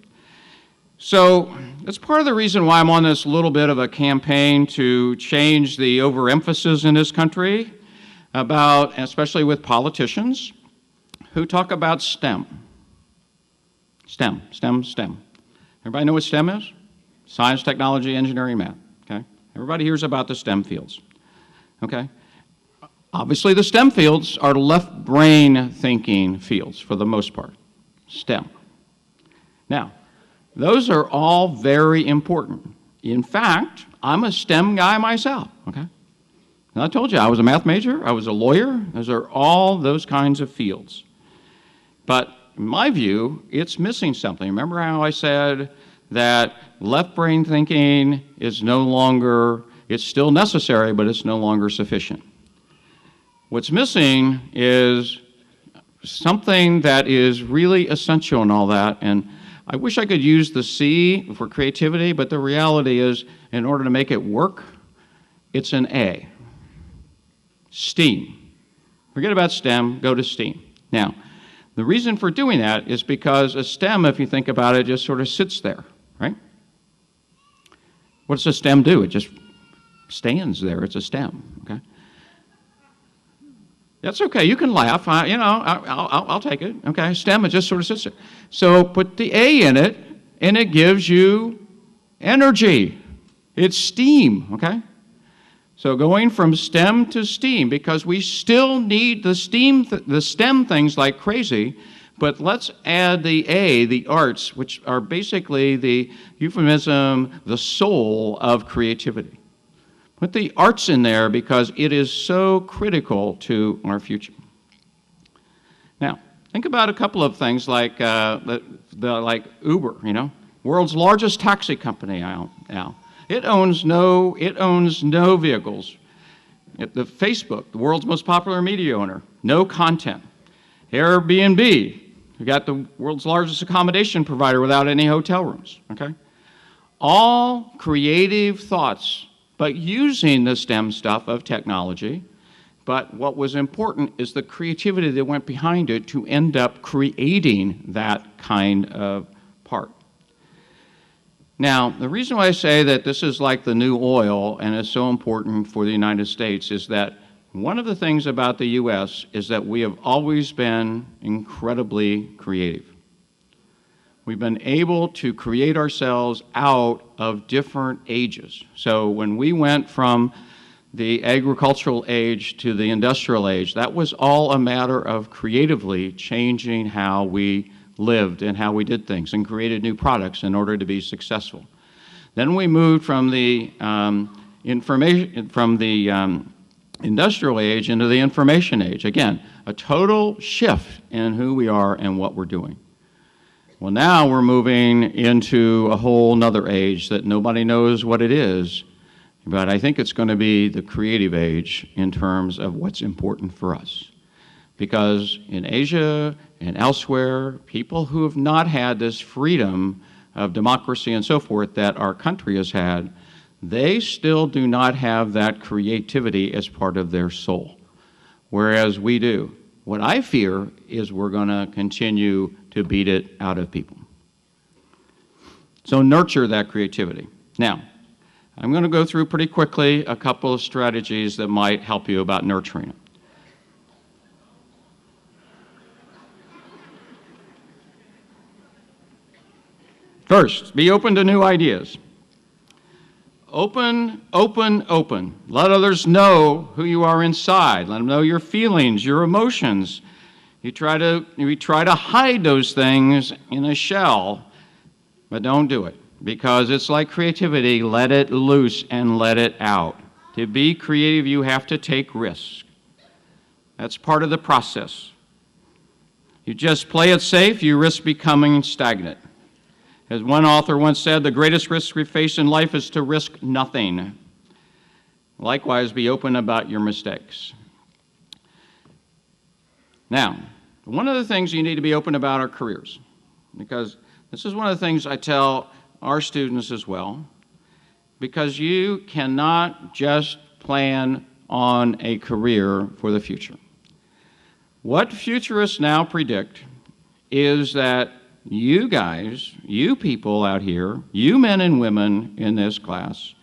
So that's part of the reason why I'm on this little bit of a campaign to change the overemphasis in this country about, especially with politicians who talk about STEM. STEM. Everybody know what STEM is? Science, technology, engineering, math, okay? Everybody hears about the STEM fields, okay? Obviously, the STEM fields are left brain thinking fields for the most part, STEM. Now, those are all very important. In fact, I'm a STEM guy myself, okay? And I told you, I was a math major, I was a lawyer, those are all those kinds of fields. But in my view, it's missing something. Remember how I said that left brain thinking is no longer, it's still necessary, but it's no longer sufficient. What's missing is something that is really essential in all that, and I wish I could use the C for creativity, but the reality is, in order to make it work, it's an A. STEAM. Forget about STEM, go to STEAM. Now, the reason for doing that is because a STEM, if you think about it, just sort of sits there, right? What does a STEM do? It just stands there. It's a STEM, okay? That's okay. You can laugh. I'll take it. Okay, STEM, it just sort of sits there. So put the A in it, and it gives you energy. It's STEAM, okay? So going from STEM to STEAM, because we still need the STEM things like crazy, but let's add the A, the arts, which are basically the euphemism, the soul of creativity. Put the arts in there because it is so critical to our future. Now, think about a couple of things like like Uber, you know, world's largest taxi company now. It owns no vehicles. The Facebook, the world's most popular media owner, no content. Airbnb, we got the world's largest accommodation provider without any hotel rooms, okay? All creative thoughts, but using the STEM stuff of technology. But what was important is the creativity that went behind it to end up creating that kind of part. Now, the reason why I say that this is like the new oil and is so important for the United States is that one of the things about the U.S. is that we have always been incredibly creative. We've been able to create ourselves out of different ages. So when we went from the agricultural age to the industrial age, that was all a matter of creatively changing how we lived and how we did things and created new products in order to be successful. Then we moved from the industrial age into the information age. Again, a total shift in who we are and what we're doing. Well, now we're moving into a whole nother age that nobody knows what it is, but I think it's going to be the creative age in terms of what's important for us. Because in Asia and elsewhere, people who have not had this freedom of democracy and so forth that our country has had, they still do not have that creativity as part of their soul, whereas we do. What I fear is we're going to continue to beat it out of people. So nurture that creativity. Now, I'm going to go through pretty quickly a couple of strategies that might help you about nurturing it. First, be open to new ideas. Open, open, open. Let others know who you are inside. Let them know your feelings, your emotions. We try to hide those things in a shell, but don't do it. Because it's like creativity, let it loose and let it out. To be creative, you have to take risks. That's part of the process. You just play it safe, you risk becoming stagnant. As one author once said, the greatest risk we face in life is to risk nothing. Likewise, be open about your mistakes. Now, one of the things you need to be open about are careers, because this is one of the things I tell our students as well, because you cannot just plan on a career for the future. What futurists now predict is that you guys, you people out here, you men and women in this class,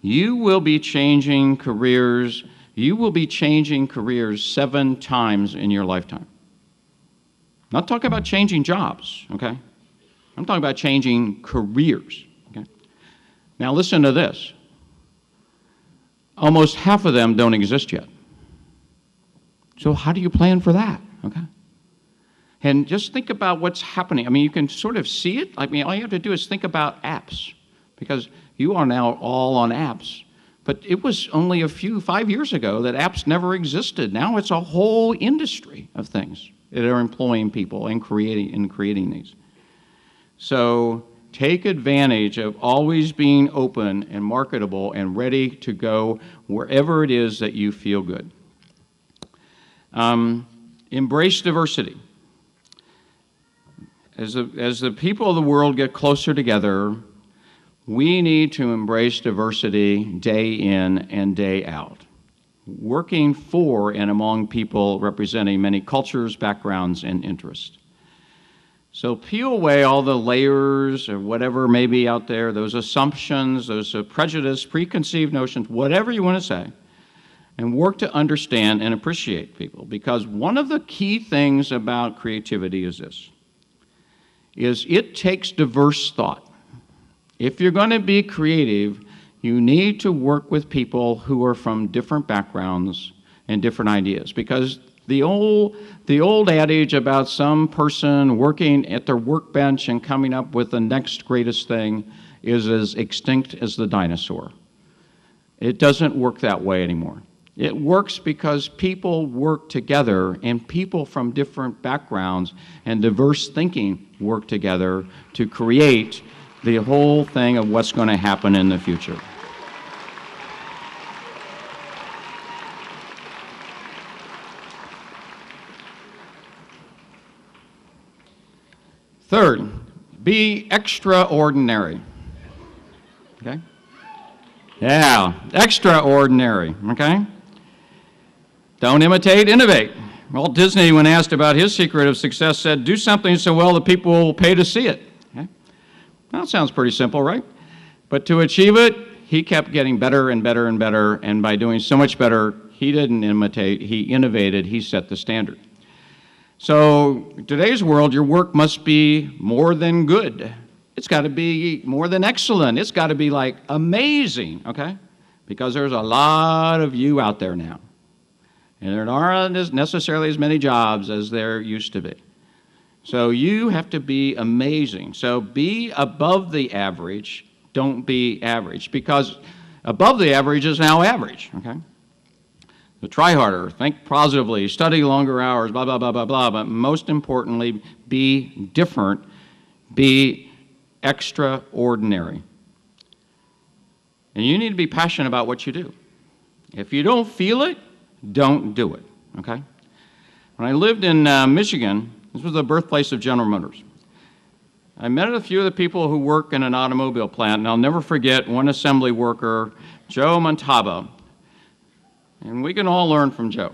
you will be changing careers. You will be changing careers 7 times in your lifetime. I'm not talking about changing jobs, okay? I'm talking about changing careers, okay? Now listen to this. Almost half of them don't exist yet. So how do you plan for that, okay? And just think about what's happening. I mean, you can sort of see it. I mean, all you have to do is think about apps, because you are now all on apps. But it was only 5 years ago that apps never existed. Now it's a whole industry of things that are employing people and creating these. So take advantage of always being open and marketable and ready to go wherever it is that you feel good. Embrace diversity. As the people of the world get closer together, we need to embrace diversity day in and day out, working for and among people representing many cultures, backgrounds, and interests. So peel away all the layers or whatever may be out there, those assumptions, those prejudice, preconceived notions, whatever you want to say, and work to understand and appreciate people. Because one of the key things about creativity is this, is it takes diverse thought. If you're going to be creative, you need to work with people who are from different backgrounds and different ideas, because the old adage about some person working at their workbench and coming up with the next greatest thing is as extinct as the dinosaur. It doesn't work that way anymore. It works because people work together, and people from different backgrounds and diverse thinking work together to create the whole thing of what's going to happen in the future. Third, be extraordinary. Okay? Yeah, extraordinary, okay? Don't imitate, innovate. Walt Disney, when asked about his secret of success, said, do something so well that people will pay to see it. Okay? That sounds pretty simple, right? But to achieve it, he kept getting better and better and better, and by doing so much better, he didn't imitate, he innovated, he set the standard. So in today's world, your work must be more than good. It's got to be more than excellent. It's got to be like amazing, okay? Because there's a lot of you out there now. And there aren't necessarily as many jobs as there used to be. So you have to be amazing. So be above the average, don't be average, because above the average is now average, okay? So try harder, think positively, study longer hours, blah, blah, blah, blah, blah, but most importantly, be different, be extraordinary. And you need to be passionate about what you do. If you don't feel it, don't do it, okay? When I lived in Michigan, this was the birthplace of General Motors. I met a few of the people who work in an automobile plant, and I'll never forget one assembly worker, Joe Montaba, and we can all learn from Joe.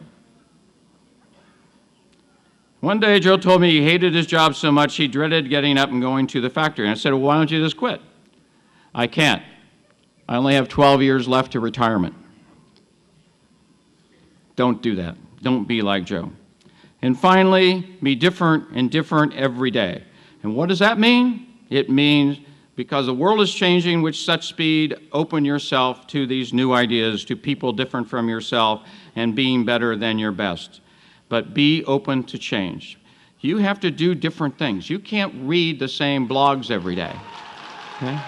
One day, Joe told me he hated his job so much he dreaded getting up and going to the factory. And I said, well, why don't you just quit? I can't. I only have 12 years left to retirement. Don't do that. Don't be like Joe. And finally, be different and different every day. And what does that mean? It means because the world is changing with such speed, open yourself to these new ideas, to people different from yourself, and being better than your best. But be open to change. You have to do different things. You can't read the same blogs every day. Okay?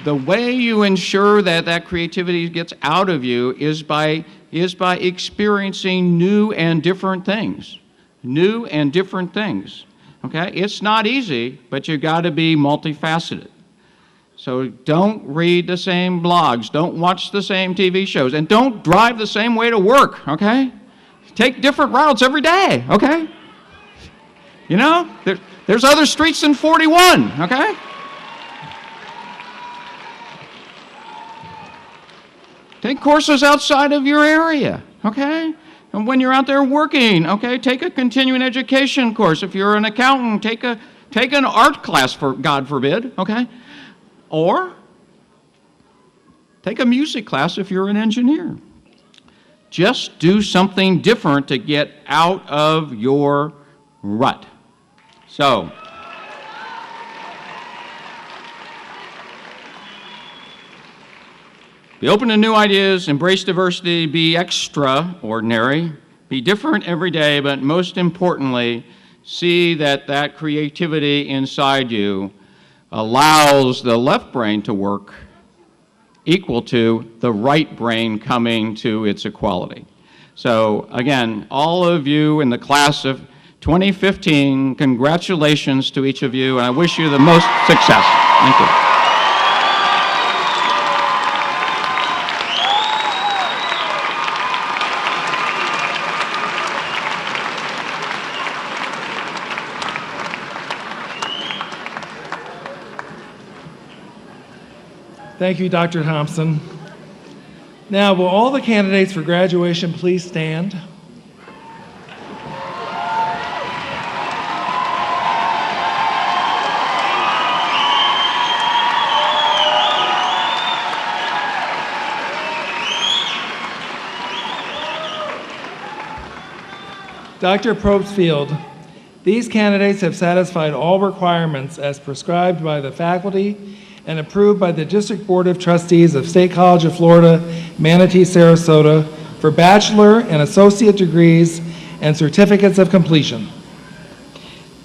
The way you ensure that that creativity gets out of you is by experiencing new and different things. New and different things. Okay? It's not easy, but you got to be multifaceted. So don't read the same blogs, don't watch the same TV shows, and don't drive the same way to work, okay? Take different routes every day, okay? You know, there's other streets than 41, okay? Take courses outside of your area, okay? And when you're out there working, okay, take a continuing education course. If you're an accountant, take an art class, for God forbid, okay? Or take a music class if you're an engineer. Just do something different to get out of your rut. So, be open to new ideas, embrace diversity, be extraordinary, be different every day, but most importantly, see that that creativity inside you allows the left brain to work equal to the right brain coming to its equality. So again, all of you in the class of 2015, congratulations to each of you, and I wish you the most success. Thank you. Thank you, Dr. Thompson. Now, will all the candidates for graduation please stand? Dr. Probstfield, these candidates have satisfied all requirements as prescribed by the faculty and approved by the District Board of Trustees of State College of Florida, Manatee, Sarasota, for bachelor and associate degrees and certificates of completion.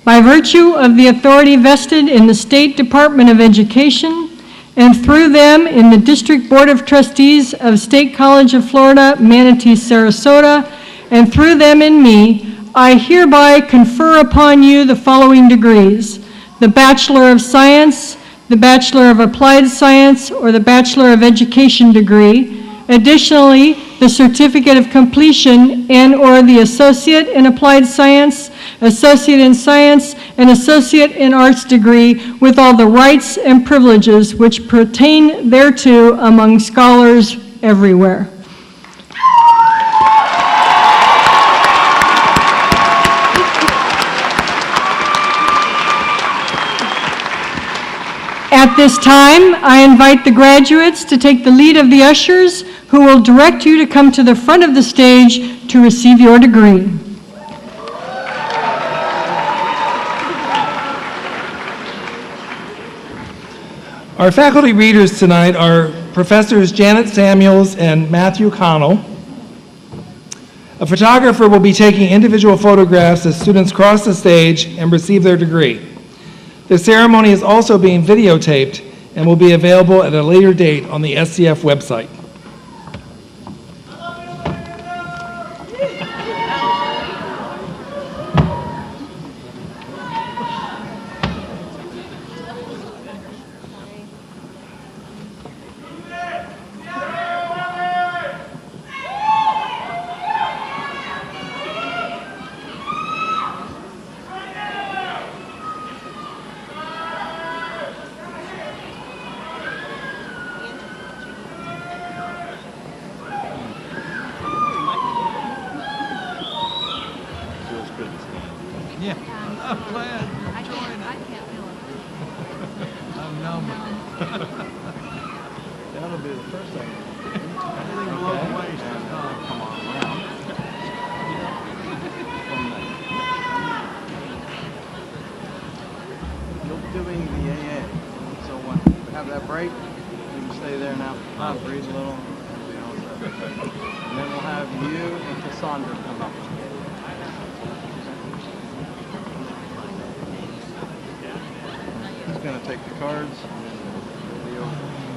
By virtue of the authority vested in the State Department of Education and through them in the District Board of Trustees of State College of Florida, Manatee, Sarasota, and through them in me, I hereby confer upon you the following degrees: the Bachelor of Science, the Bachelor of Applied Science, or the Bachelor of Education degree. Additionally, the Certificate of Completion and/or the Associate in Applied Science, Associate in Science, and Associate in Arts degree with all the rights and privileges which pertain thereto among scholars everywhere. At this time, I invite the graduates to take the lead of the ushers, who will direct you to come to the front of the stage to receive your degree. Our faculty readers tonight are Professors Janet Samuels and Matthew Connell. A photographer will be taking individual photographs as students cross the stage and receive their degree. The ceremony is also being videotaped and will be available at a later date on the SCF website. Doing the AA. So when you have that break, you can stay there now. Breathe a little. And then we'll have you and Cassandra come up. He's going to take the cards and then video.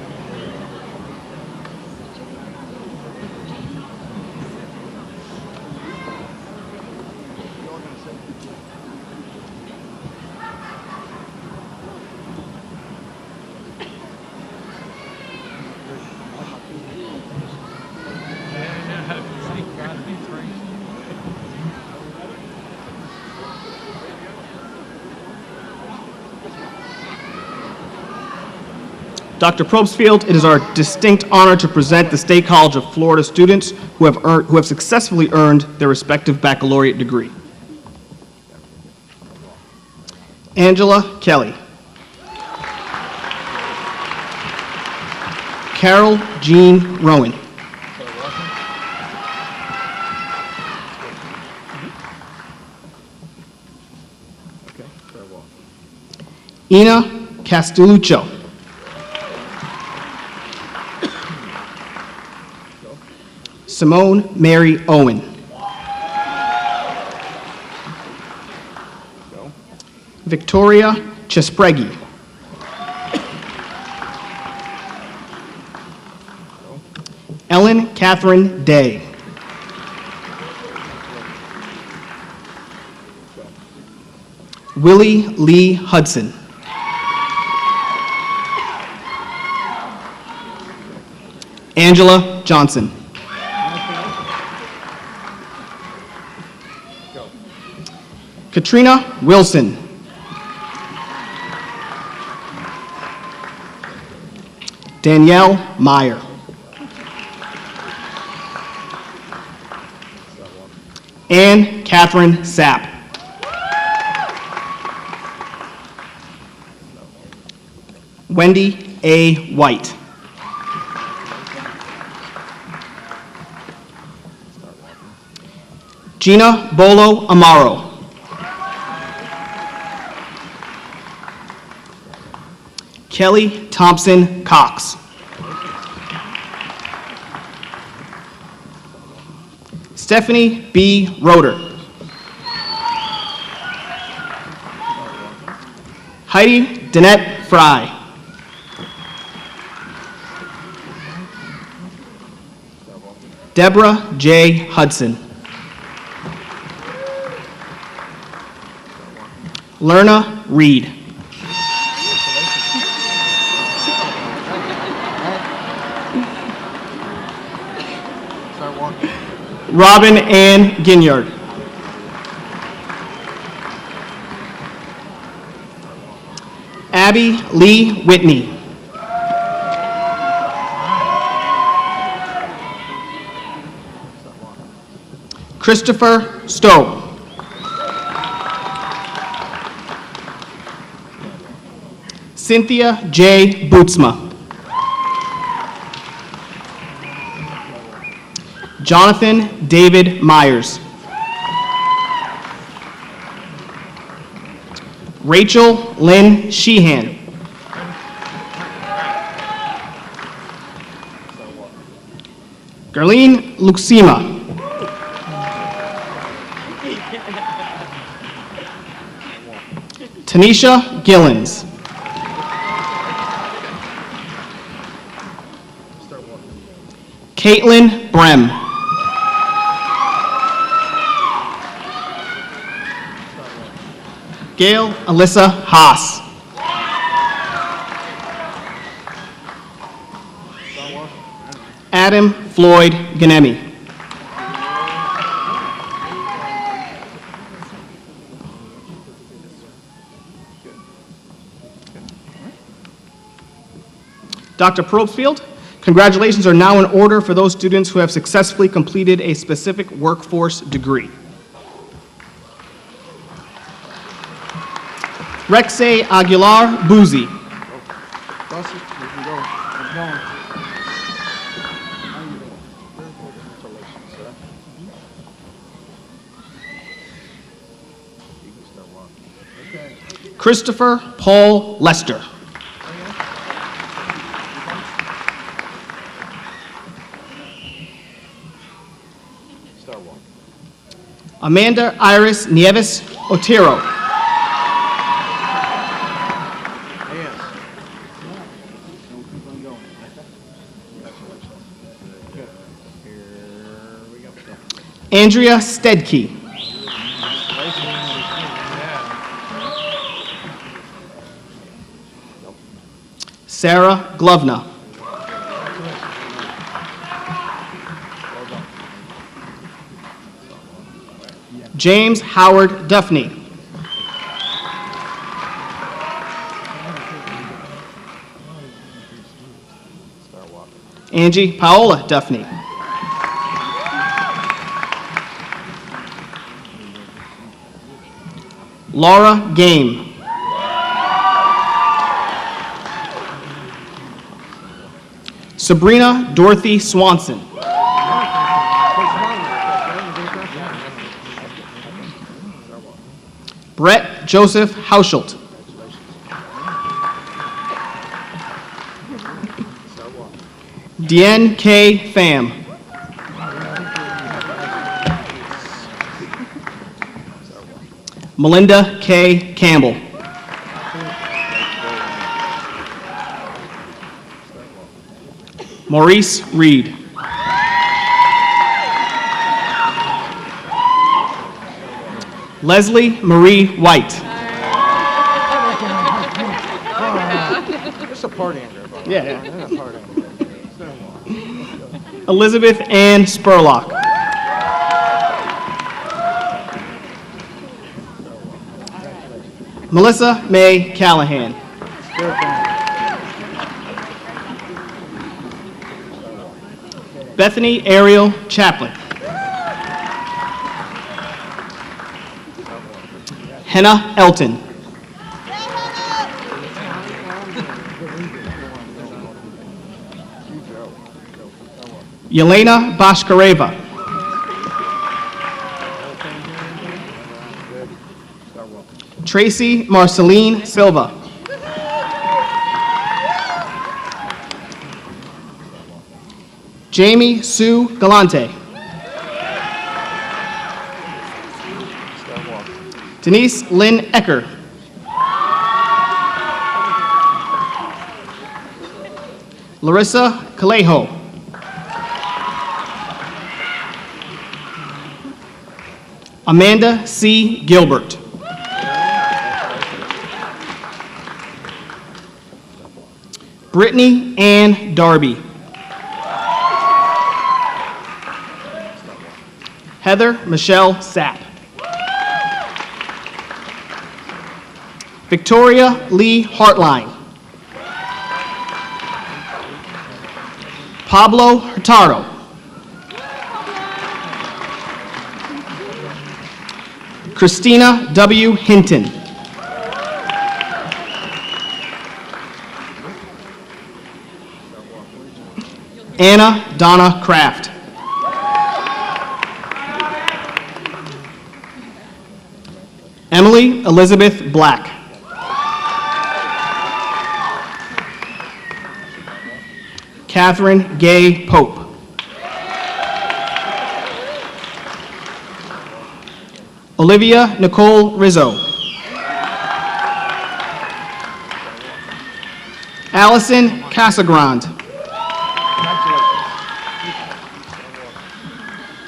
Dr. Probstfield, it is our distinct honor to present the State College of Florida students who have successfully earned their respective baccalaureate degree. Angela Kelly. Carol Jean Rowan. Ina Castelluccio. Simone Mary Owen. Victoria Chespregi. Ellen Catherine Day. Willie Lee Hudson. Angela Johnson. Katrina Wilson. Danielle Meyer. Anne Catherine Sapp. Wendy A. White. Gina Bolo Amaro. Kelly Thompson Cox. Stephanie B. Roeder. Heidi Danette Fry. Deborah J. Hudson. Lerna Reed. Robin Ann Ginyard. Abby Lee Whitney. Christopher Stowe. Cynthia J. Bootsma. Jonathan David Myers. Rachel Lynn Sheehan. Gerlene Luxima. Tanisha Gillens. Caitlin Brem. Gail Alyssa Haas. Adam Floyd Ganemi. Dr. Probstfield, congratulations are now in order for those students who have successfully completed a specific workforce degree. Rexe Aguilar Boozy. Christopher Paul Lester. Amanda Iris Nieves Otero. Andrea Stedke. Sarah Glovna. James Howard Duffney. Angie Paola Duffney. Laura Game. Sabrina Dorothy Swanson. Brett Joseph Hauschelt. Deanne K. Pham. Melinda K. Campbell. Maurice Reed. Leslie Marie White. It's a party, Andrew. Yeah. Elizabeth Ann Spurlock. Melissa May Callahan. Bethany Ariel Chaplin. Henna Elton. Yelena Bashkareva. Tracy Marceline Silva. Jamie Sue Galante. Denise Lynn Ecker. Larissa Calejo. Amanda C. Gilbert. Brittany Ann Darby. Heather Michelle Sapp. Victoria Lee Hartline. Pablo Hurtado. Christina W. Hinton. Anna Donna Kraft. Emily Elizabeth Black. Catherine Gay Pope. Olivia Nicole Rizzo. Allison Casagrande.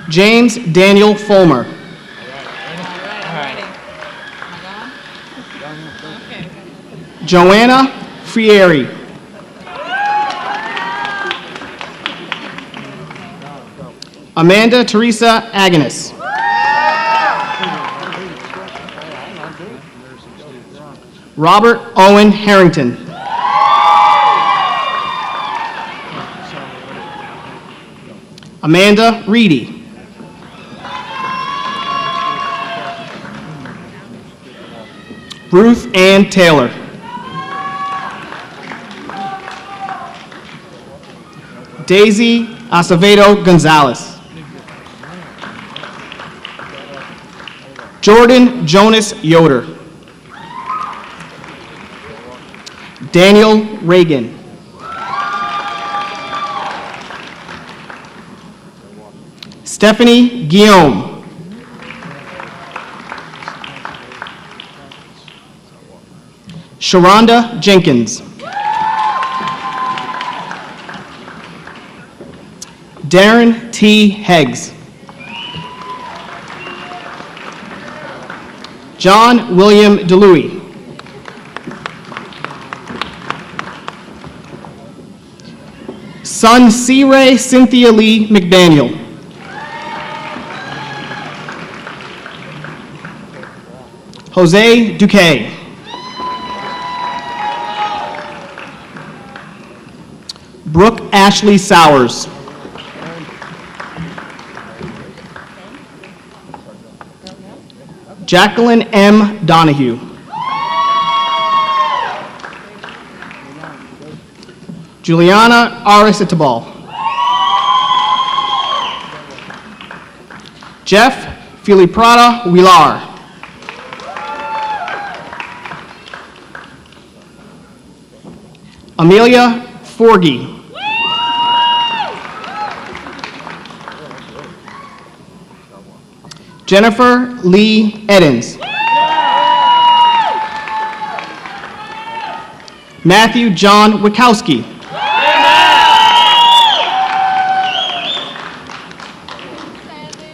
James Daniel Fulmer. Joanna Frieri. Amanda Teresa Agnes. Robert Owen Harrington. Amanda Reedy. Ruth Ann Taylor. Daisy Acevedo Gonzalez. Jordan Jonas Yoder. Daniel Reagan. Stephanie Guillaume. Sharonda Jenkins. Darren T. Heggs. John William DeLuey. Son C. Ray Cynthia Lee McDaniel. Jose Duque. Brooke Ashley Sowers. Jacqueline M. Donahue. Juliana Aristobal. Jeff Filiprada Wilar. Amelia Forgy. Jennifer Lee Edens. Matthew John Wachowski.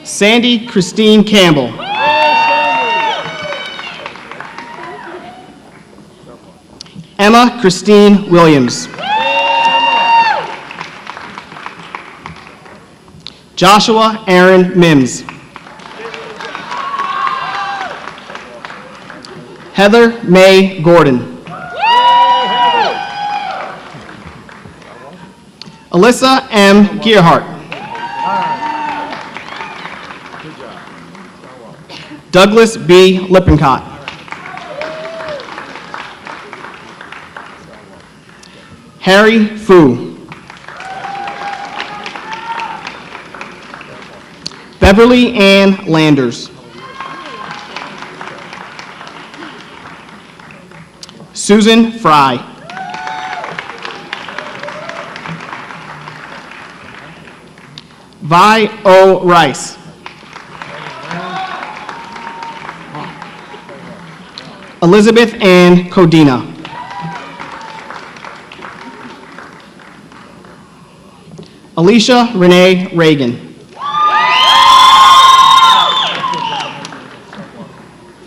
Sandy Christine Campbell. Emma Christine Williams. Joshua Aaron Mims. Heather Mae Gordon. Alyssa M. Gearhart. Douglas B. Lippincott. Harry Fu. Beverly Ann Landers. Susan Fry. Vi O. Rice. Elizabeth Ann Codina. Alicia Renee Reagan.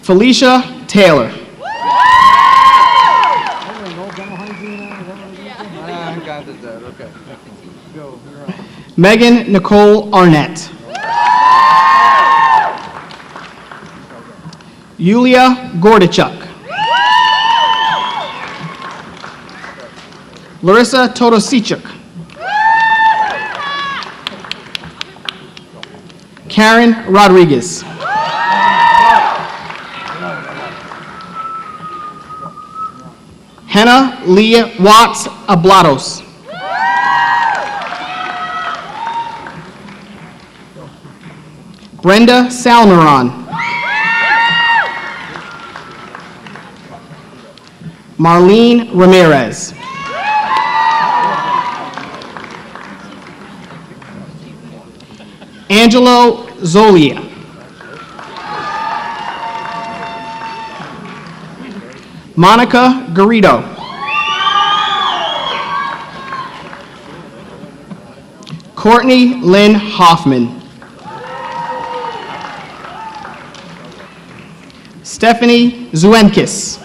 Felicia Taylor. Megan Nicole Arnett. Yulia Gordichuk. Larissa Todosichuk. Karen Rodriguez. Hannah Leah Watts Ablatos. Brenda Salmeron. Marlene Ramirez. Angelo Zolia. Monica Garrido. Courtney Lynn Hoffman. Stephanie Zuenkis.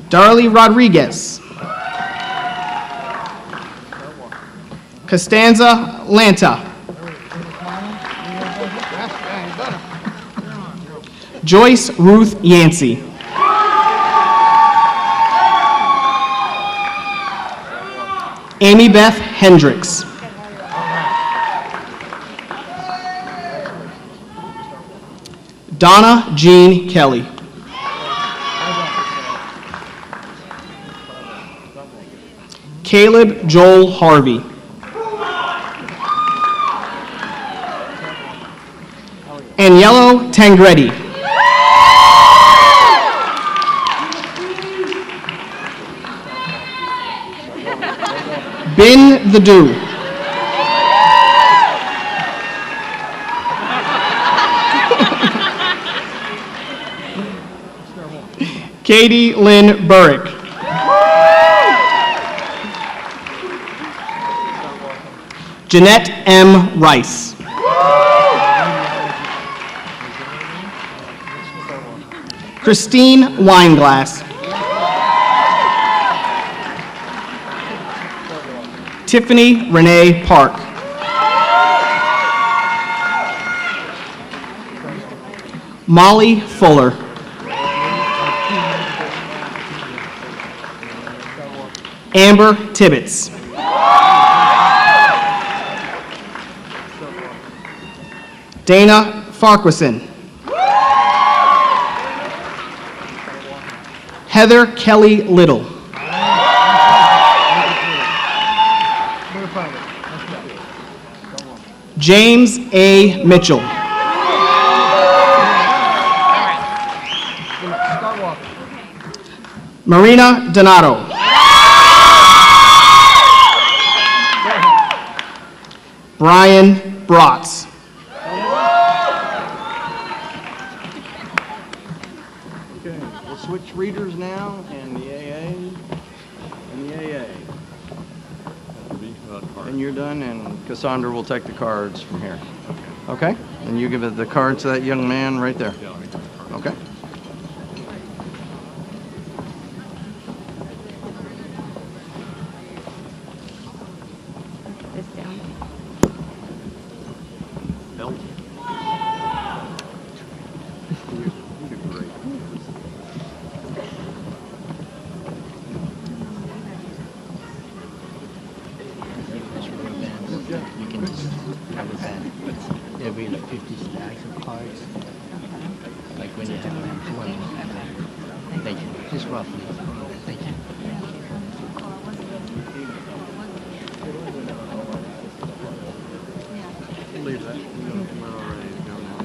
Darlie Rodriguez. Costanza Lanta. Joyce Ruth Yancey. Amy Beth Hendricks. Donna Jean Kelly. Caleb Joel Harvey. Aniello Tangretti. Bin the Dew. Katie Lynn Burrick. Jeanette M. Rice. Christine Weinglass. Tiffany Renee Park. Molly Fuller. Amber Tibbetts. Dana Farquharson. Heather Kelly Little. James A. Mitchell. Marina Donato. Brian Bratz. Okay, we'll switch readers now, and the AA, and the AA. And you're done, and Cassandra will take the cards from here. Okay? And you give it the card to that young man right there. Okay? You can just have a band. There'll be like 50 stacks of cards. Like when you have them. Thank you. Just roughly. Thank you. Leave that. We're all ready to go now.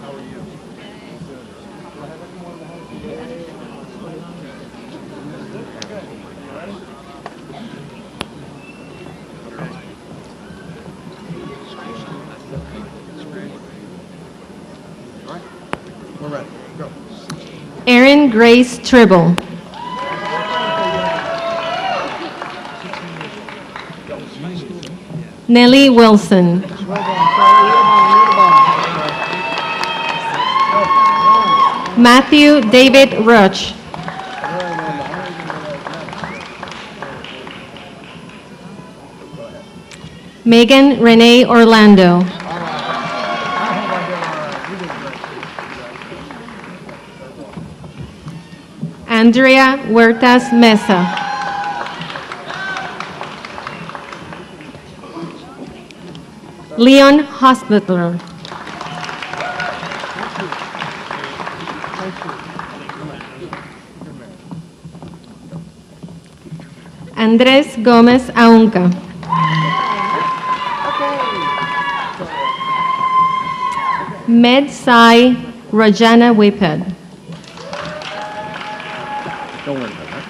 How are you? We're ready. Go. Erin Grace Tribble. Nellie Wilson. Matthew David Ruch. Megan Renee Orlando. Andrea Huertas Mesa. Leon Hospitaler. Andres Gomez Aunca. Med Sai Rajana Whipped. Don't worry about that.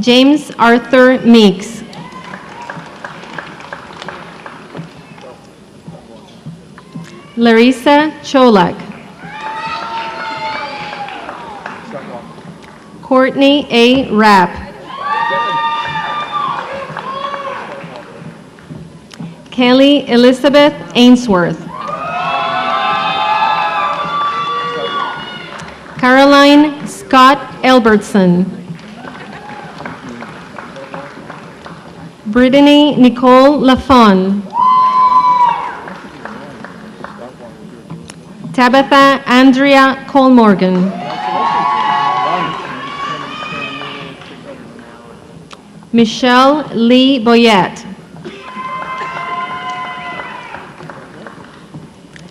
James Arthur Meeks. Larissa Cholak. Courtney A. Rapp. Kelly Elizabeth Ainsworth. Caroline Scott Albertson. Brittany Nicole Lafon. Tabitha Andrea Colmorgan. Michelle Lee Boyette.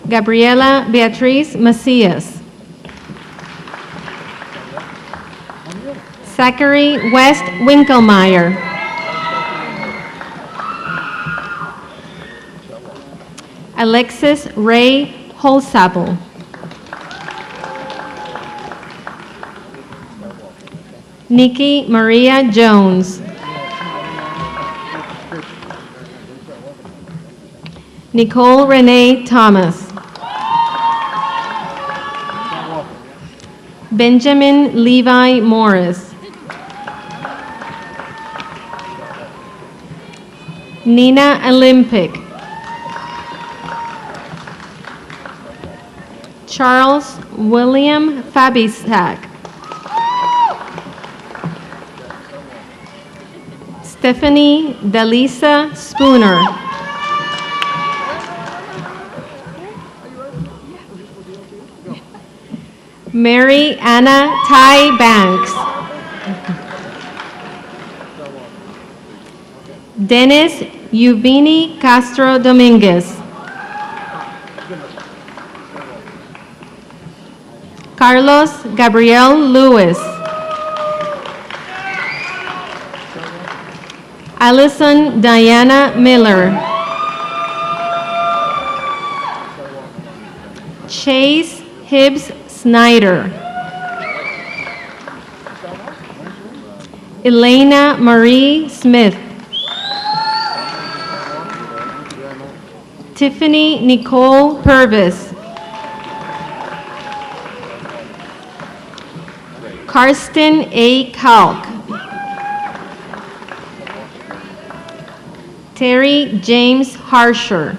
Gabriela Beatriz Macias. Zachary West Winkelmeyer. Alexis Ray Holsapple. Nikki Maria Jones. Nicole Renee Thomas. Benjamin Levi Morris. Nina Olympic. Charles William Fabisac. Stephanie Dalisa Spooner. Mary Anna Ty Banks. Dennis Yuvini Castro Dominguez. Carlos Gabriel Lewis. Allison Diana Miller. Chase Hibbs Snyder. Elena Marie Smith. Tiffany Nicole Purvis. Karsten A. Kalk. Terry James Harsher.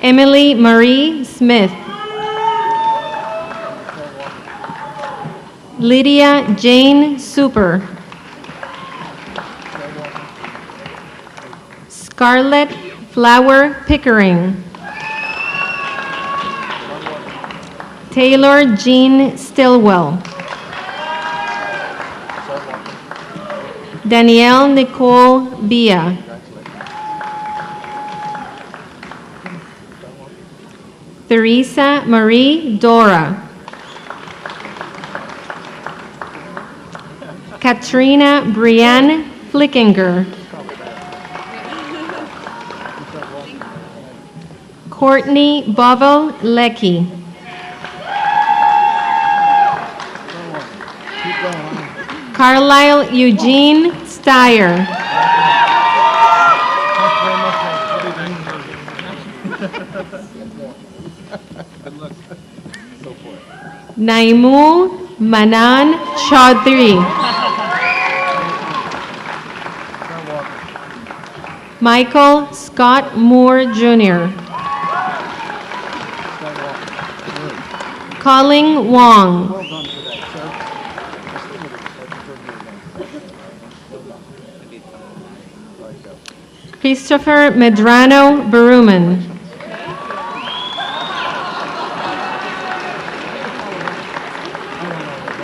Emily Marie Smith. Lydia Jane Super. Scarlett Flower Pickering. Taylor Jean Stillwell. Danielle Nicole Bia. Theresa Marie Dora. Katrina Brianne Flickinger. Courtney Bovel Leckie. Carlisle Eugene Steyer. Naimu Manan Chaudhry. Michael Scott Moore Jr. Colin Wong. Christopher Medrano Berumen.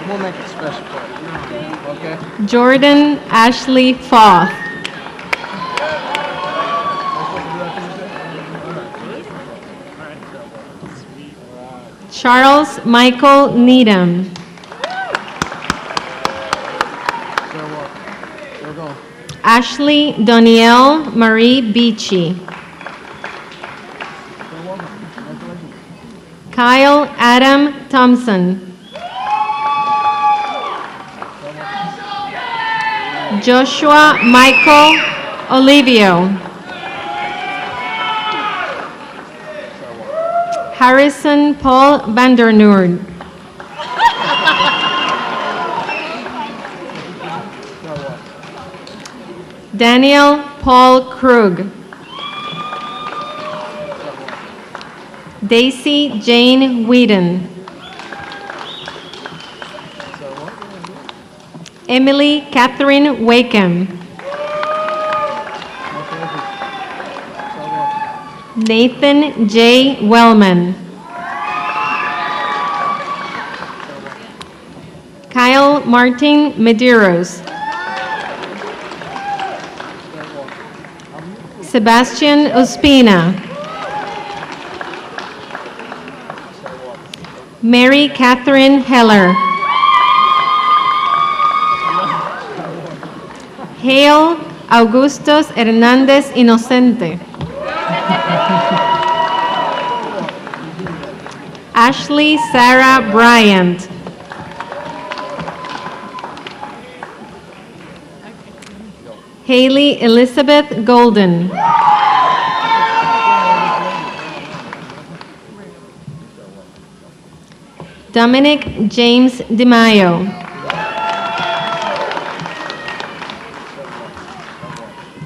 We'll make it special. Okay? Jordan Ashley Foth. Charles Michael Needham. Ashley Donielle Marie Beachy. Kyle Adam Thompson. Joshua Michael Olivio. Harrison Paul Vandernoord. Daniel Paul Krug. Daisy Jane Whedon. Emily Catherine Wakeham. Nathan J. Wellman. Kyle Martin Medeiros. Sebastian Ospina. Mary Catherine Heller. Hale Augustos Hernandez Inocente. Ashley Sarah Bryant. Haley Elizabeth Golden. Dominic James DeMaio.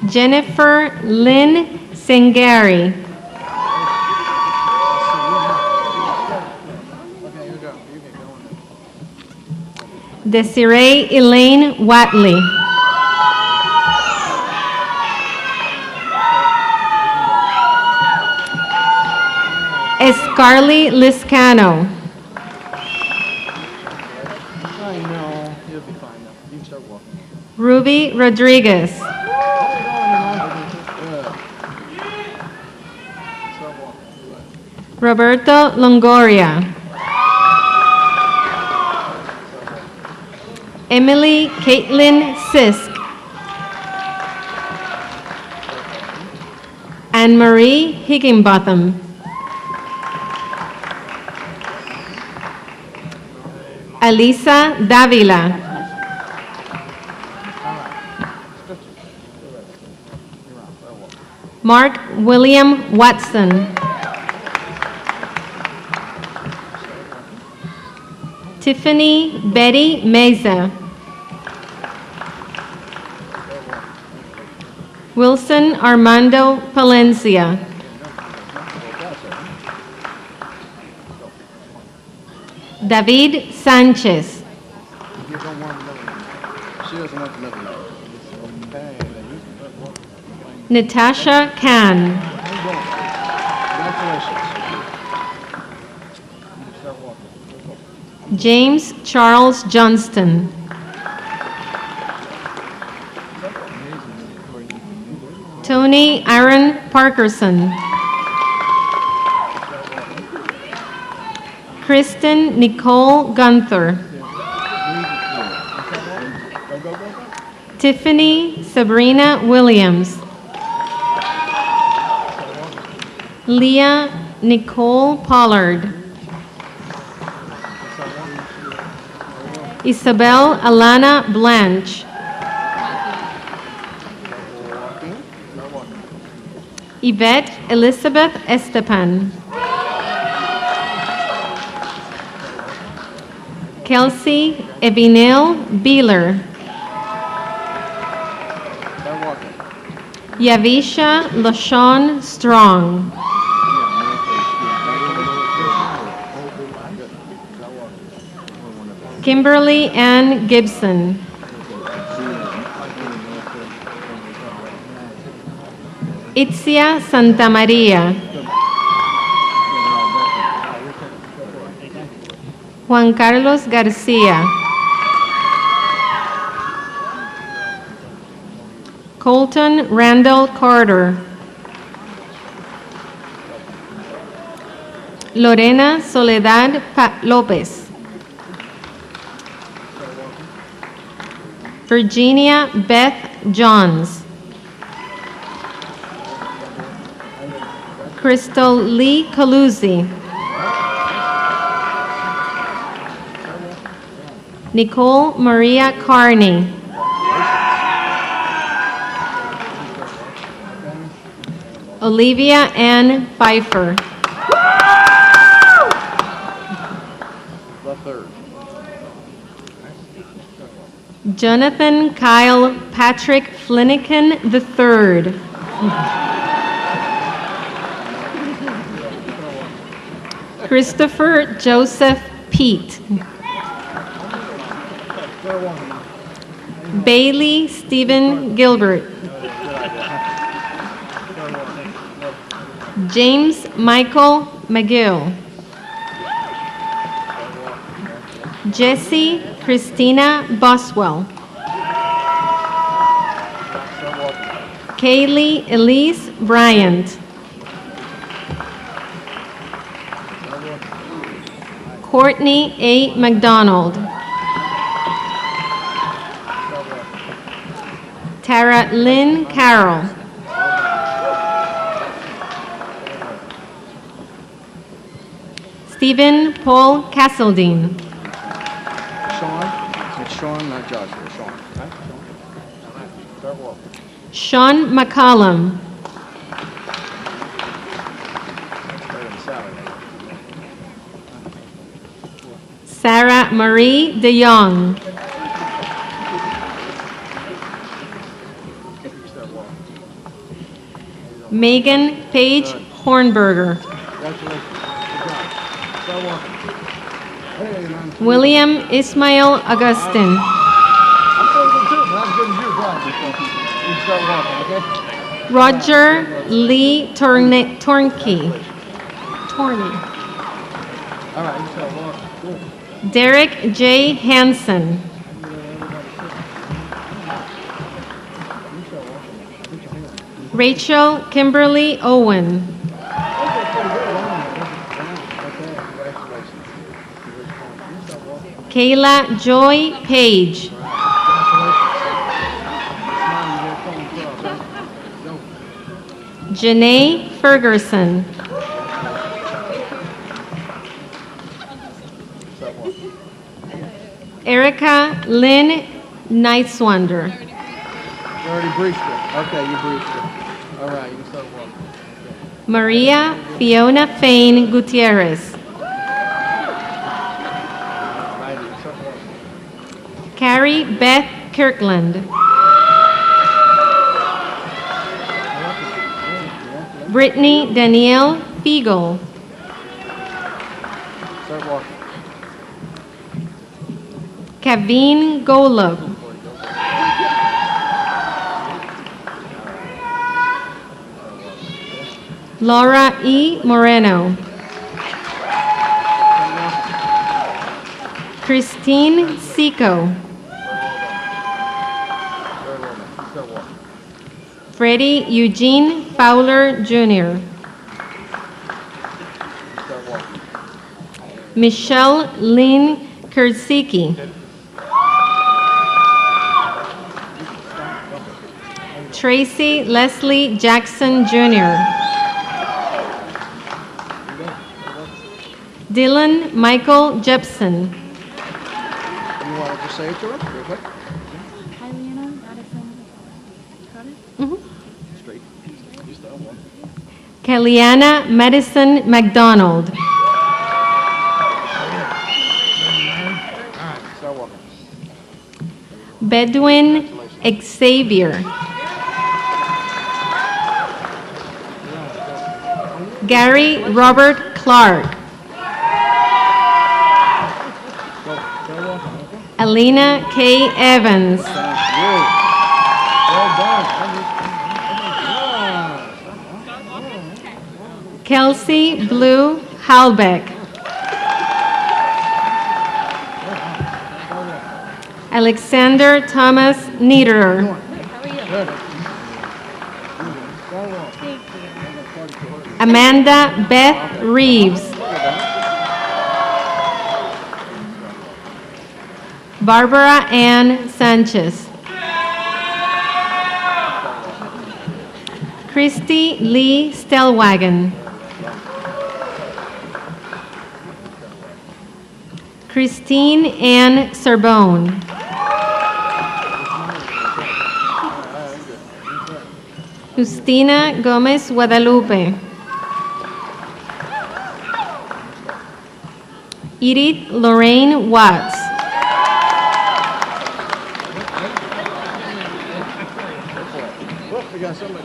Jennifer Lynn Sengari. Desiree Elaine Watley. Carly Liscano. I know, you'll be fine now. You can start walking. Ruby Rodriguez. Roberto Longoria. Emily Caitlin Sisk. Anne-Marie Higginbotham. Alisa Davila. Mark William Watson. Tiffany Betty Meza. Wilson Armando Palencia. David Sanchez. Natasha Khan. James Charles Johnston. Tony Aaron Parkerson. Kristen Nicole Gunther. Tiffany Sabrina Williams. Leah Nicole Pollard. Isabel Alana Blanche. Yvette Elizabeth Estepan. Kelsey Evinil Beeler. Yavisha LaShawn Strong. Kimberly Ann Gibson. Itzia Santa Maria. Juan Carlos Garcia. Colton Randall Carter. Lorena Soledad Lopez. Virginia Beth Johns. Crystal Lee Caluzzi. Nicole Maria Carney. Olivia Ann Pfeiffer. Jonathan Kyle Patrick Fliniken III. Christopher Joseph Pete. Bailey Stephen Gilbert. James Michael McGill. Jessie Christina Boswell. Kaylee Elise Bryant. Courtney A. McDonald. Tara Lynn Carroll. Stephen Paul Castledine. Sean, it's Sean, not Joshua, Sean. Right? Sean. Start walking. Sean McCollum. Sarah Marie DeYoung. Megan Paige Hornberger. William Ismail Augustin. Roger Lee Torney. Derek J. Hansen. Rachel Kimberly Owen. Kayla Joy Page. Janae Ferguson. Erica Lynn Nightswander. You already briefed her. Okay, you briefed her. All right, you can start walking. Maria Fiona Fain Gutierrez. Carrie Beth Kirkland. Brittany Danielle Fiegel. Start walking. Kaveen Golub. Laura E. Moreno. Christine Seco. Freddie Eugene Fowler Jr. Michelle Lynn Kursicki. Tracy Leslie Jackson Jr. Dylan Michael Jepson. You want to just say it to her real quick? Straight. You start walking. Kellyanna Madison McDonald. Start walking. Bedouin Xavier. Gary Robert Clark. Alina K. Evans. Kelsey Blue Halbeck. Alexander Thomas Niederer. Amanda Beth Reeves. Barbara Ann Sanchez. Christy Lee Stellwagen. Christine Ann Sorbonne. Justina Gomez Guadalupe. Edith Lorraine Watts. Look, we got somebody.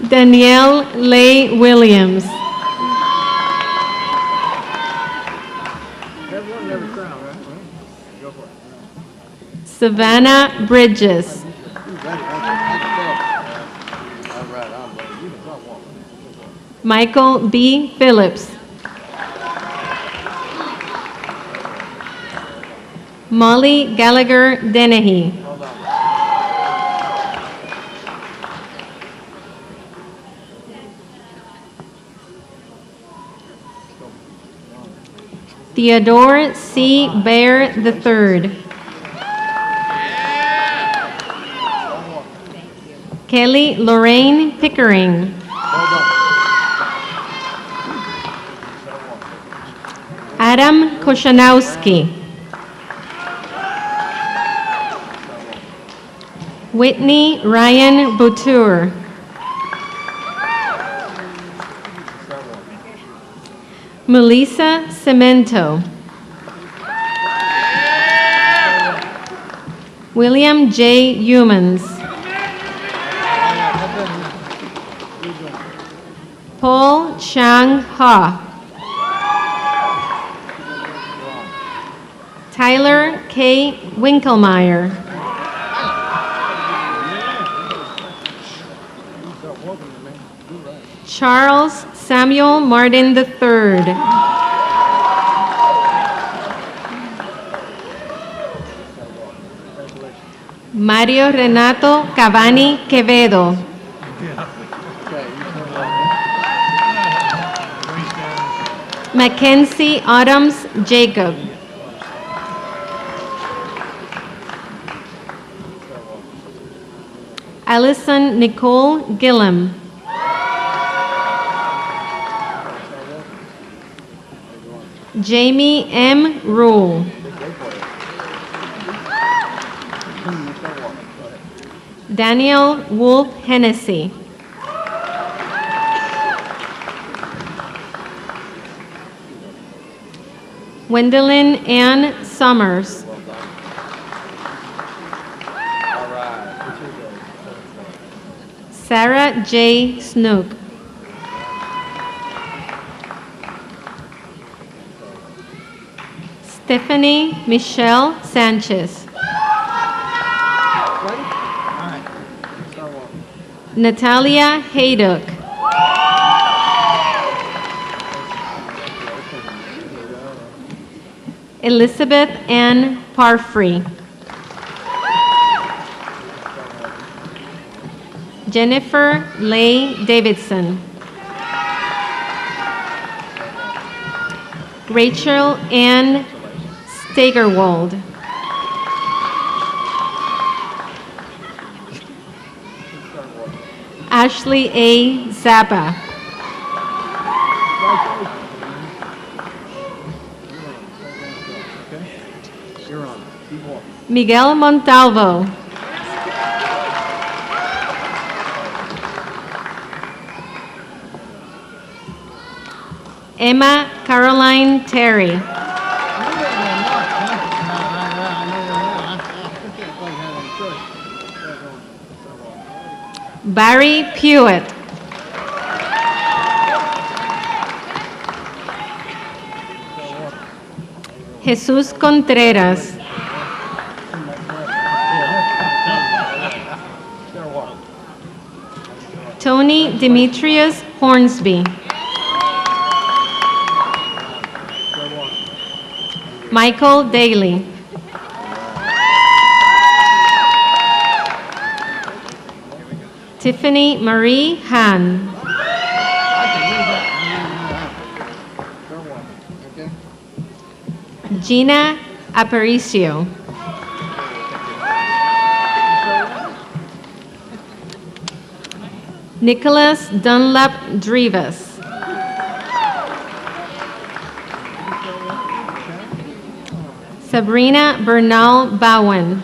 Danielle Leigh Williams. Everyone in every crowd, right? Go for it. Savannah Bridges. You ready? All right, I'm ready. You can start walking. Michael B. Phillips. Molly Gallagher Dennehy. Theodore C. Bear III. Kelly Lorraine Pickering. Adam Koshanowski. Whitney Ryan Boutour. Melissa Cemento. William J. Humans. Paul Chang Ha. Tyler K. Winkelmeyer. Charles Samuel Martin III. Mario Renato Cavani Quevedo. Mackenzie Adams Jacob. Allison Nicole Gillum. Jamie M. Rule. Daniel Wolf Hennessy. Wendelin Ann Summers. Sarah J. Snook. Stephanie Michelle Sanchez. Natalia Haydock. Elizabeth Ann Parfrey. Jennifer Leigh Davidson. Rachel Ann Stegerwald. Ashley A. Zappa. Miguel Montalvo. Emma Caroline Terry. Barry Pewitt. Jesús Contreras. Tony Demetrius Hornsby. Michael Daly. Tiffany Marie Hahn. Gina Aparicio. Nicholas Dunlap Drivas. Sabrina Bernal Bowen.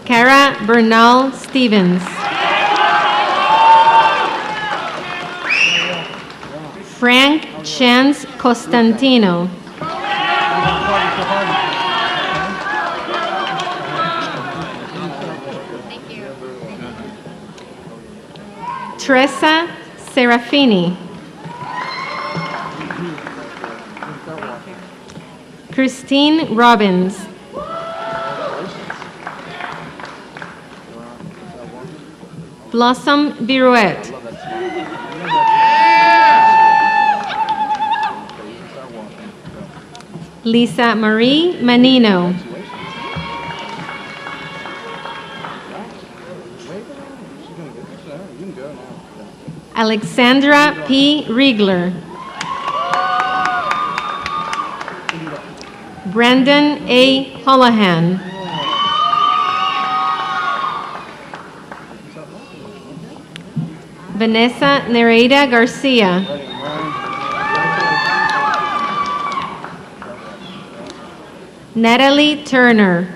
Cara Bernal Stevens. Frank Chance Costantino. Teresa Serafini. Christine Robbins. Blossom Birouette. Lisa Marie Manino. Alexandra P. Riegler. Brandon A. Holohan. Vanessa Nereida Garcia. Natalie Turner.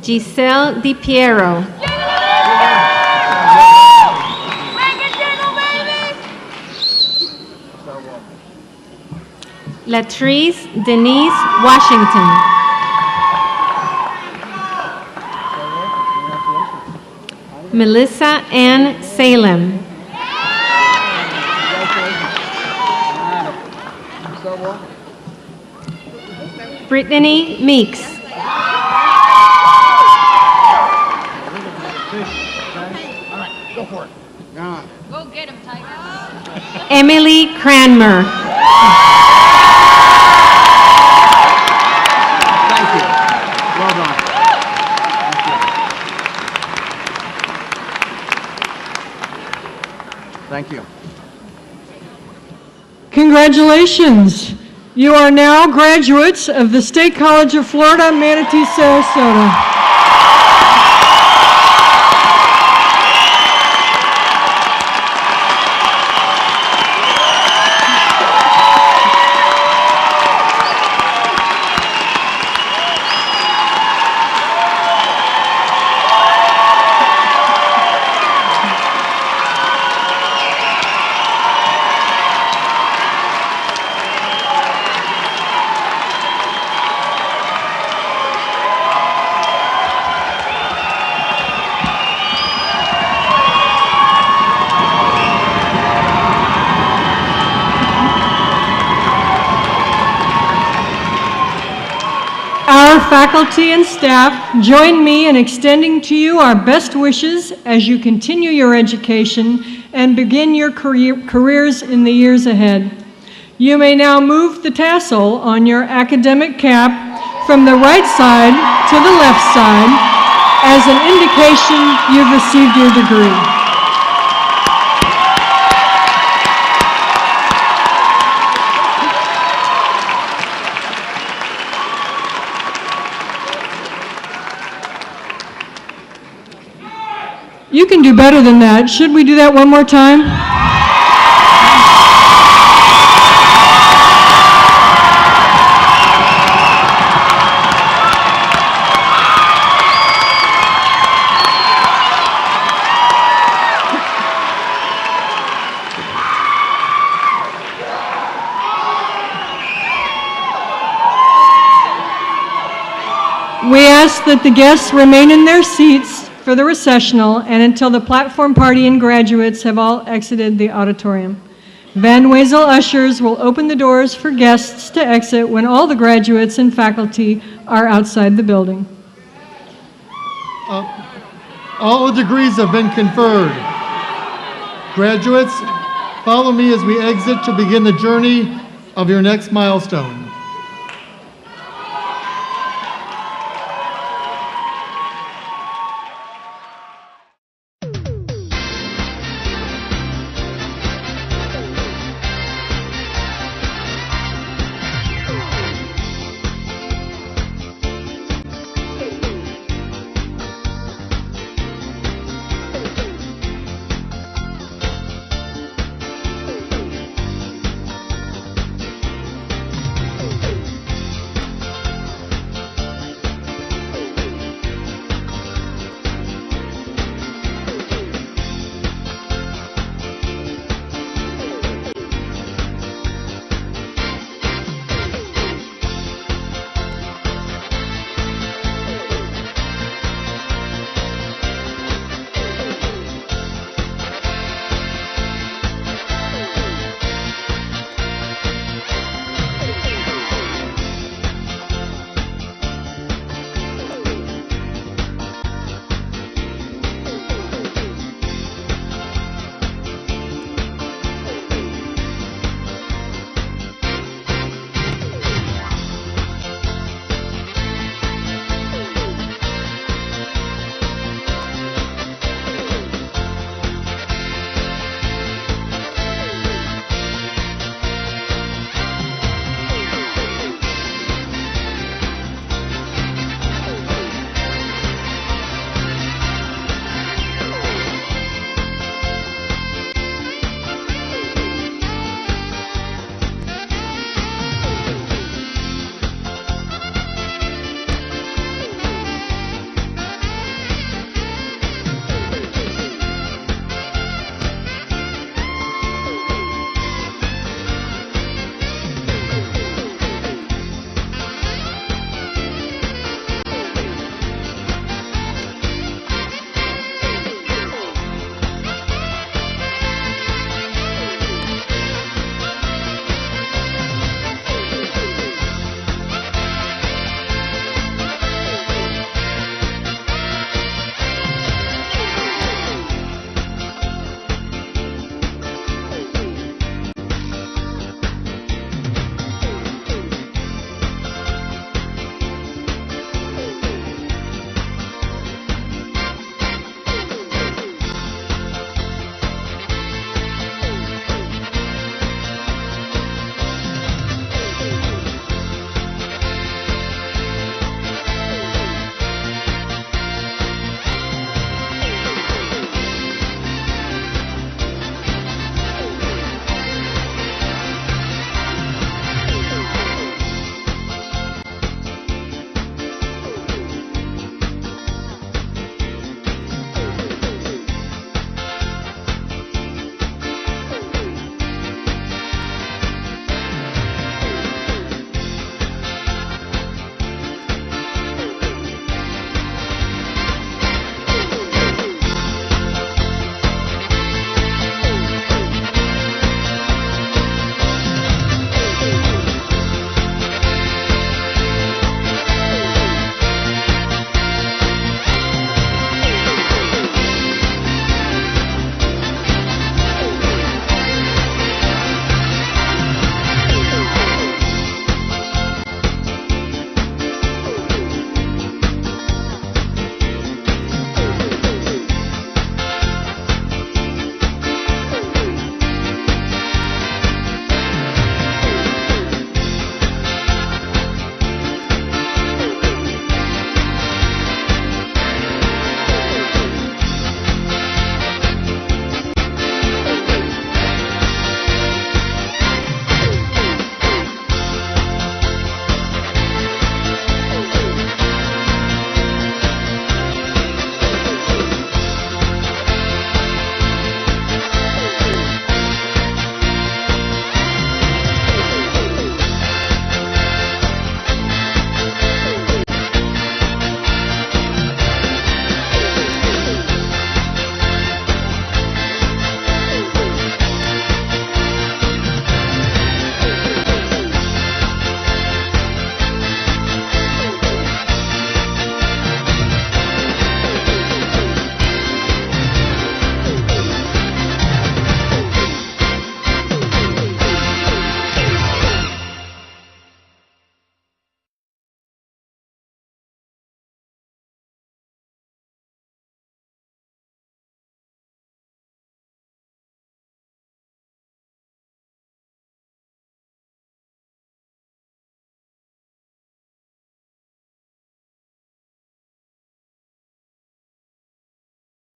Giselle DiPiero. Latrice Denise Washington. Melissa Ann Salem. Brittany Meeks. Go get him, Tiger. Emily Cranmer. Thank you. Well done. Thank you. Congratulations. You are now graduates of the State College of Florida, Manatee, Sarasota. Our faculty and staff join me in extending to you our best wishes as you continue your education and begin your careers in the years ahead. You may now move the tassel on your academic cap from the right side to the left side as an indication you've received your degree. You can do better than that. Should we do that one more time? We ask that the guests remain in their seats for the recessional and until the platform party and graduates have all exited the auditorium. Van Wezel ushers will open the doors for guests to exit when all the graduates and faculty are outside the building. All the degrees have been conferred. Graduates, follow me as we exit to begin the journey of your next milestone.